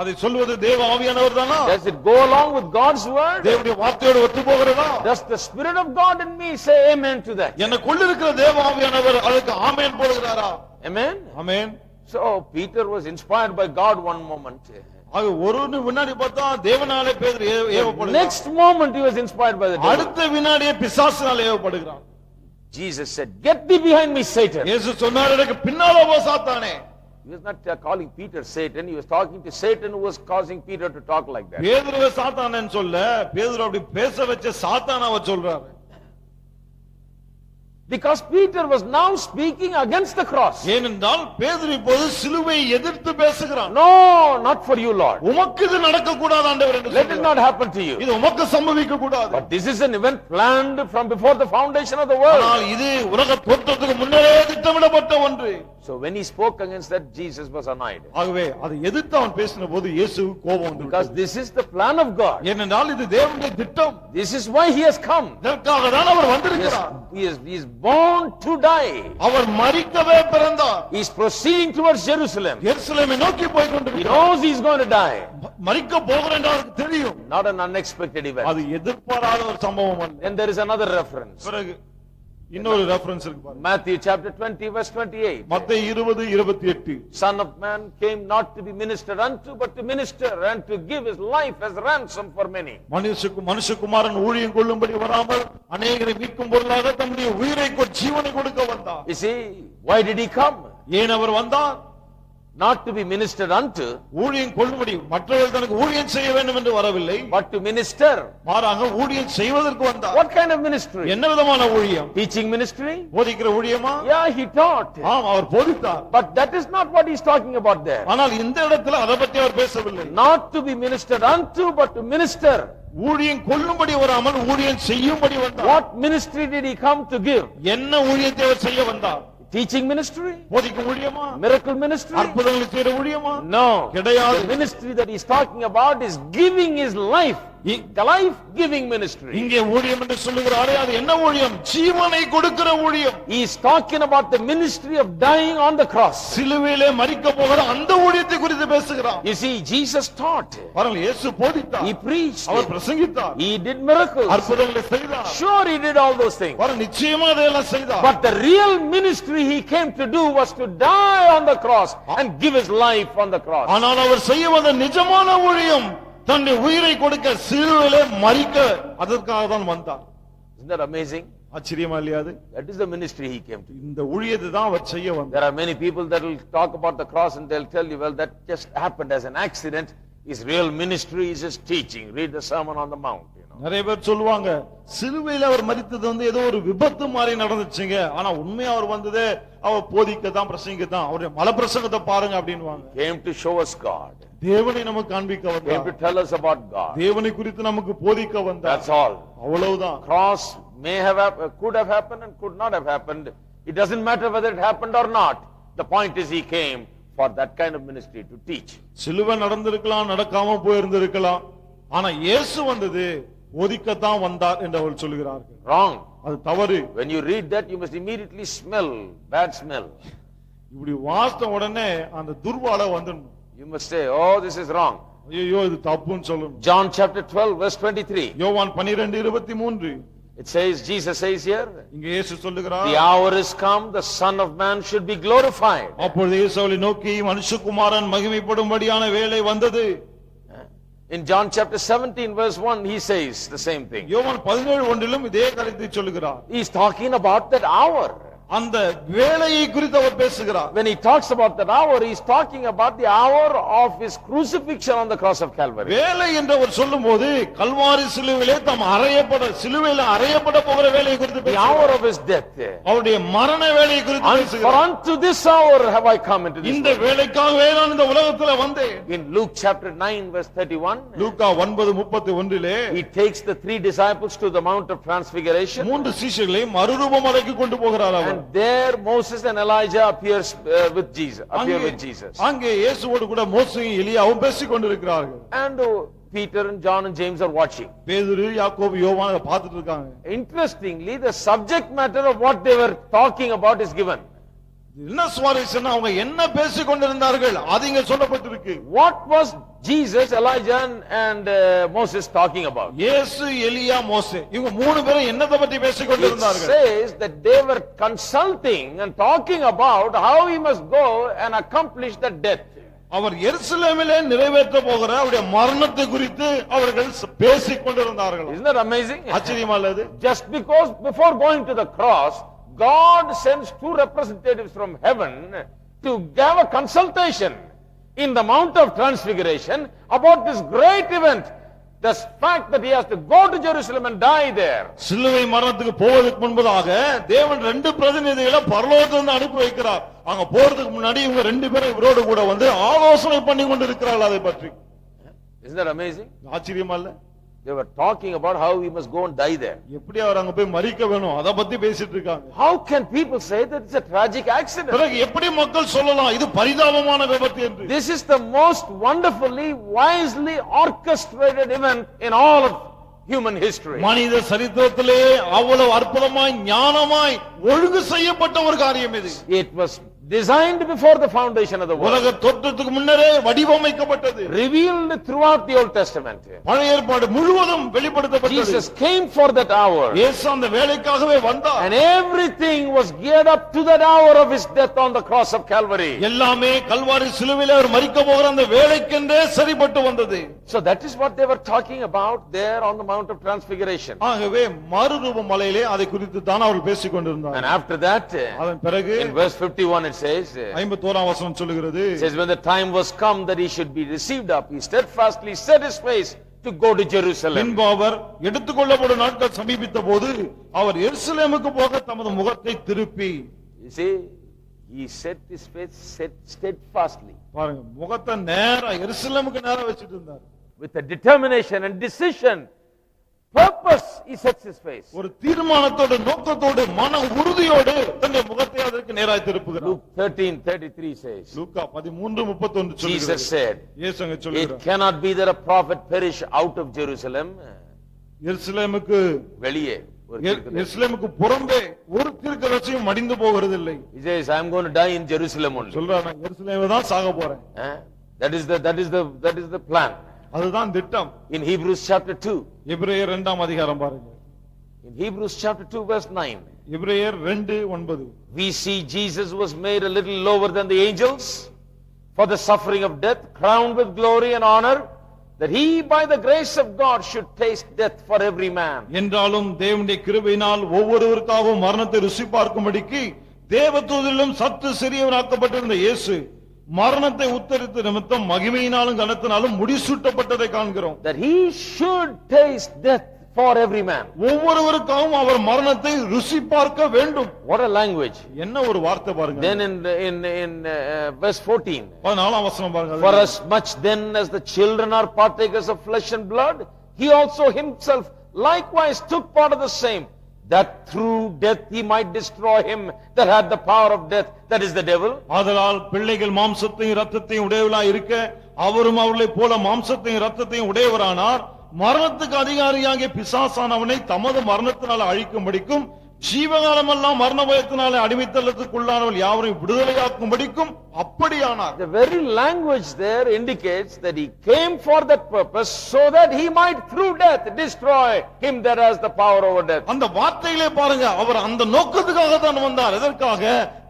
அதை சொல்வது தேவ ஆவியானவர் தானா? Does it go along with God's word? தேவனுடைய வார்த்தையோடு ஒத்து போகிறதா? Does the Spirit of God in me say amen to that? எனக்குள்ள இருக்கிற தேவ ஆவியானவர் அதுக்கு ஆமென் போடுகிறாரா? Amen? Amen. So Peter was inspired by God one moment. அது ஒரு வினாடி பார்த்தா தேவனாலே பேதுரு ஏவப்படுகிறார். Next moment he was inspired by the devil. அடுத்த வினாடியே பிசாசினாலே ஏவப்படுகிறார். Jesus said, "Get thee behind me, Satan." இயேசு சொன்னார், எனக்கு பின்னால போ சாத்தானே. He was not calling Peter Satan. He was talking to Satan who was causing Peter to talk like that. பேதுருவை சாத்தானேன்னு சொல்ல, பேதுரு அப்படி பேச வச்ச சாத்தானாவை சொல்றாரு. Because Peter was now speaking against the cross. ஏனென்றால் பேதுரு இப்போது சிலுவையை எதிர்த்து பேசுகிறான். No, not for you, Lord. உமக்கு இது நடக்க கூடாது ஆண்டவரே என்று Let it சொல்கிறான். not happen to you. இது உமக்கு சம்பவிக்க கூடாது. But this is an event planned from before the foundation of the world. ஆனால் இது உலக தோற்றத்துக்கு முன்னரே திட்டமிடப்பட்ட ஒன்று. So when he spoke against that, Jesus was annoyed. ஆகவே அதை எதிர்த்து அவன் பேசின போது இயேசுவுக்கு கோபம் வந்தது. Because this is the plan of God. ஏனென்றால் இது தேவனுடைய திட்டம். This is why he has come. இதற்காக தான் அவர் வந்திருக்கிறார். He is born to die. அவர் மரிக்கவே பிறந்தார். He is proceeding towards Jerusalem. எருசலேமை நோக்கி போய் He கொண்டிருக்கிறார். knows he is going to die. மரிக்க போகிறேன் என்று அவருக்கு தெரியும். Not an unexpected event. அது எதிர்பாராத ஒரு சம்பவம் அல்ல. Then there is another reference. பிறகு இன்னொரு ரெஃபரன்ஸ் இருக்கு பாருங்க. Matthew chapter 20 verse 28. மத்தேயு 20:28. Son of man came not to be ministered unto, but to minister and to give his life as ransom for many. மனுஷகுமாரன் ஊழியம் கொள்ளும்படி வராமல் அநேகரை மீட்கும் பொருளாக தம்முடைய உயிரை ஜீவனை கொடுக்க வந்தார். You see, why did he come? ஏன் அவர் வந்தார்? Not to be ministered unto, ஊழியம் கொள்ளும்படி மற்றவர்கள் தனக்கு ஊழியம் செய்ய வேண்டும் என்று வரவில்லை, but to minister. மாறாக ஊழியம் செய்வதற்கு வந்தார். What kind of ministry? என்ன விதமான ஊழியம்? Teaching ministry? போதிக்கிற ஊழியமா? Yeah, he taught. ஆம், அவர் போதித்தார். But that is not what he is talking about there. ஆனால் இந்த இடத்துல அதை பற்றி அவர் பேசவில்லை. Not to be ministered unto, but to minister. ஊழியம் கொள்ளும்படி வராமல் ஊழியம் செய்யும்படி வந்தார். What ministry did he come to give? என்ன ஊழியத்தை அவர் செய்ய வந்தார்? Teaching ministry? போதிக்கும் ஊழியமா? Miracle ministry? அற்புதங்களை செய்கிற ஊழியமா? No. கிடையாது. The ministry that he is talking about is giving his life. The life-giving ministry. இங்கே ஊழியம் என்று சொல்லுகிறாரே, அது என்ன ஊழியம்? ஜீவனை கொடுக்கிற ஊழியம். He is talking about the ministry of dying on the cross. சிலுவையிலே மரிக்க போகிற அந்த ஊழியத்தை குறித்து பேசுகிறார். You see, Jesus taught. பாருங்கள், இயேசு போதித்தார். He preached. Our பிரசங்கித்தார். He did miracles. அற்புதங்களை செய்தார். Sure, he did all those things. பாருங்கள், நிச்சயமா அதையெல்லாம் செய்தார். But the real ministry he came to do was to die on the cross and give his life on the cross. ஆனால் அவர் செய்ய வந்த நிஜமான ஊழியம் தன்னுடைய உயிரை கொடுக்க, சிலுவையிலே மரிக்க, அதற்காக தான் வந்தார். Isn't that amazing? ஆச்சரியமா இல்லையா அது? That is the ministry he came to. இந்த ஊழியத்தை தான் அவர் செய்ய வந்தார். There are many people that will talk about the cross and they'll tell you, well, that just happened as an accident. His real ministry is his teaching. Read the Sermon on the Mount. நிறைய பேர் சொல்லுவாங்க, சிலுவையில அவர் மரித்தது ஏதோ ஒரு விபத்து மாதிரி நடந்துச்சுங்க, ஆனா உண்மையா அவர் வந்ததே அவர் போதிக்கத்தான், பிரசங்கிக்கத்தான். அவருடைய மலை பிரசங்கத்தை பாருங்க அப்படின்னுவாங்க. Came to show us God. தேவனை நமக்கு காண்பிக்க Came வந்தார். to tell us about God. தேவனை குறித்து நமக்கு போதிக்க வந்தார். That's all. அவ்வளவுதான். Cross may have could have happened and could not have happened. It doesn't matter whether it happened or not. The point is he came for that kind of ministry to teach. சிலுவை நடந்திருக்கலாம், நடக்காம போயிருந்திருக்கலாம், ஆனா இயேசு வந்தது போதிக்கத்தான் வந்தார் என்று அவர்கள் சொல்கிறார்கள். Wrong. அது தவறு. When you read that, you must immediately smell bad smell. இப்படி வாசித்த உடனே அந்த துர்வாடை வந்துடணும். You must say, oh, this is wrong. ஐயோ இது தப்புன்னு சொல்லணும். John chapter 12 verse 23. யோவான் 12:23. It says, Jesus says here, இங்கே இயேசு சொல்லுகிறார், the hour is come, the Son of Man should be glorified. அப்பொழுது இயேசு அவரை நோக்கி, மனுஷகுமாரன் மகிமைப்படும்படியான வேளை வந்தது. In John chapter 17 verse 1, he says the same thing. யோவான் 17:1 இதே கருத்தை சொல்லுகிறார். He is talking about that hour. அந்த வேலையை குறித்து அவர் பேசுகிறார். When he talks about that hour, he is talking about the hour of his crucifixion on the cross of Calvary. வேலை என்று அவர் சொல்லும்போது கல்வாரி சிலுவையிலே தாம் சிலுவையில அறையப்பட போகிற வேலையை குறித்து The hour of his death. அவருடைய மரண வேலையை குறித்து For பேசுகிறார். unto this hour have I come into this இந்த world. வேலைக்காகவே நான் இந்த உலகத்துல வந்தேன். In Luke chapter 9 verse 31, Luca 9:31 he takes the three disciples to the Mount of Transfiguration. மூன்று சீஷர்களை மறுரூபம் அறைக்கு கொண்டு போகிறார் அவர். And there Moses and Elijah appear with Jesus. அங்கே இயேசுவோடு கூட மோசேயும் எலியாவும் பேசிக் கொண்டிருக்கிறார்கள். And Peter and John and James are watching. பேதுரு யாக்கோபு யோவான் அதை பார்த்துட்டு இருக்காங்க. Interestingly, the subject matter of what they were talking about is given. என்ன சுவாரஸ்யம்னா அவங்க என்ன பேசிக் கொண்டிருந்தார்கள் அது இங்க சொல்லப்பட்டிருக்கு. What was Jesus, Elijah and Moses talking about? இயேசு எலியா மோசே இவங்க மூணு பேரும் என்னத்தை பத்தி பேசிக் It கொண்டிருந்தார்கள்? says that they were consulting and talking about how he must go and accomplish the death. அவர் எருசலேமிலே நிறைவேற்ற போகிற அவருடைய மரணத்தை குறித்து அவர்கள் பேசிக் கொண்டிருந்தார்கள். Isn't that amazing? ஆச்சரியமா இல்லது? Just because before going to the cross, God sends two representatives from heaven to have a consultation in the Mount of Transfiguration about this great event. The fact that he has to go to Jerusalem and die there. சிலுவை மரணத்துக்கு போவதற்கு முன்பதாக தேவன் ரெண்டு பிரதிநிதிகளை பரலோகத்திலிருந்து அனுப்பி வைக்கிறார். அங்க போறதுக்கு முன்னாடி இவங்க ரெண்டு பேரும் இவரோடு கூட வந்து ஆலோசனை பண்ணி கொண்டிருக்கிறார்கள் அதை பற்றி. Isn't that amazing? ஆச்சரியமா இல்ல? They were talking about how he must go and die there. எப்படி அவர் அங்க போய் மரிக்க வேணும் அத பத்தி பேசிட்டு இருக்காங்க. How can people say that it's a tragic accident? பிறகு எப்படி மக்கள் சொல்லலாம் இது பரிதாபமான விபத்து என்று? This is the most wonderfully, wisely orchestrated event in all of human history. மனித சரித்திரத்திலே அவ்வளவு அற்புதமாய் ஞானமாய் ஒழுங்கு செய்யப்பட்ட ஒரு காரியம் இது. It was designed before the foundation of the world. உலக தோற்றத்துக்கு முன்னரே வடிவமைக்கப்பட்டது. Revealed throughout the Old Testament. பழைய ஏற்பாடு முழுவதும் வெளிப்படுத்தப்பட்டது. Jesus came for that hour. இயேசு அந்த வேலைக்காகவே வந்தார். And everything was geared up to that hour of his death on the cross of Calvary. எல்லாமே கல்வாரி சிலுவையிலே அவர் மரிக்க போகிற அந்த வேலைக்கென்றே சரிப்பட்டு வந்தது. So that is what they were talking about there on the Mount of Transfiguration. ஆகவே மறுரூப மலையிலே அதை குறித்து தான் அவர்கள் பேசிக் கொண்டிருந்தார். And after that, அதன் பிறகு in verse 51 it says, 51ஆம் வசனம் சொல்லுகிறது, it says when the time was come that he should be received up, he steadfastly set his face to go to Jerusalem. பின்பு அவர் எடுத்துக்கொள்ளப்படும் நாட்கள் சமீபித்த போது அவர் எருசலேமுக்கு போக தமது முகத்தை திருப்பி. You see, he set his face steadfastly. பாருங்க முகத்தை நேரா எருசலேமுக்கு நேரா வச்சிட்டு இருந்தார். With a determination and decision, purpose, he sets his face. ஒரு தீர்மானத்தோடு நோக்கத்தோடு மன உறுதியோடு தன்னுடைய முகத்தை அதற்கு நேராய் திருப்புகிறார். Luke 13:33 says, லூக்கா 13:31 சொல்லுகிறது. Jesus said, இயேசு அங்கே it சொல்கிறார், cannot be that a prophet perish out of Jerusalem. எருசலேமுக்கு வெளியே ஒரு தீர்க்கதரிசி. எருசலேமுக்கு புறம்பே ஒரு தீர்க்கதரிசியும் மடிந்து போகிறதில்லை. He says, I am going to die in Jerusalem only. சொல்றார், நான் எருசலேமில் தான் சாக போறேன். That is the plan. அதுதான் திட்டம். In Hebrews chapter 2. எபிரேயர் 2ஆம் அதிகாரம் பாருங்க. In Hebrews chapter 2 verse 9. எபிரேயர் 2:9. We see Jesus was made a little lower than the angels for the suffering of death, crowned with glory and honor, that he by the grace of God should taste death for every man. என்றாலும் தேவனுடைய கிருபையினால் ஒவ்வொருவருக்காகவும் மரணத்தை ருசி பார்க்கும்படிக்கு தேவதூதரிலும் சற்று சிறியவராக்கப்பட்டிருந்த இயேசு மரணத்தை உத்தரித்த நிமித்தம் மகிமையினாலும் கனத்தினாலும் முடிசூட்டப்பட்டதை காண்கிறோம். That he should taste death for every man. ஒவ்வொருவருக்காகவும் அவர் மரணத்தை ருசி பார்க்க வேண்டும். What a language. என்ன ஒரு வார்த்தை பாருங்க. Then in verse 14. 14ஆம் வசனம் பாருங்க. For as much then as the children are partakers of flesh and blood, he also himself likewise took part of the same, that through death he might destroy him that had the power of death, that is the devil. ஆதலால் பிள்ளைகள் மாம்சத்தையும் இரத்தத்தையும் உடையவர்களாய் இருக்க அவரும் அவர்களைப் போல மாம்சத்தையும் இரத்தத்தையும் உடையவரானார். மரணத்துக்கு அதிகாரியாகிய பிசாசானவனை தமது மரணத்தினால் அழிக்கும்படிக்கும் ஜீவகாலமெல்லாம் மரண பயத்தினாலே அடிமைத்தளத்துக்குள்ளானவள் யாவரையும் விடுதலையாக்கும்படிக்கும் அப்படியானார். The very language there indicates that he came for that purpose so that he might through death destroy him that has the power over death. அந்த வார்த்தையிலே பாருங்க, அவர் அந்த நோக்கத்துக்காக தான் வந்தார். எதற்காக?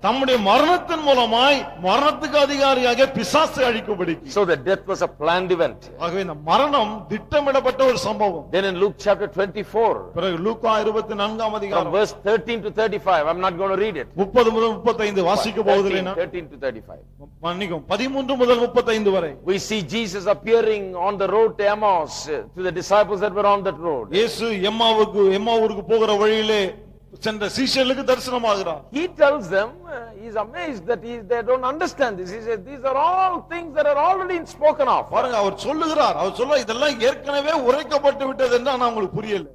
தம்முடைய மரணத்தின் மூலமாய் மரணத்துக்கு அதிகாரியாக பிசாசை அழிக்கும்படி. So that death was a planned event. ஆகவே இந்த மரணம் திட்டமிடப்பட்ட ஒரு சம்பவம். Then in Luke chapter 24, பிறகு லூக்கா 24 from அதிகாரம் verse 13 to 35, I'm not going to read it. 30 முதல் 35 வாசிக்க போவதில்லை. 13 to 35. மன்னிக்கும், 13 முதல் 35 வரை. We see Jesus appearing on the road to Emmaus to the disciples that were on that road. இயேசு எம்மாவூருக்கு போகிற வழியிலே சென்ற சீஷர்களுக்கு தரிசனமாகிறார். He tells them, he's amazed that they don't understand this. He says, these are all things that are already spoken of. பாருங்க, அவர் சொல்லுகிறார், இதெல்லாம் ஏற்கனவே உரைக்கப்பட்டு விட்டது என்று ஆனா உங்களுக்கு புரியல.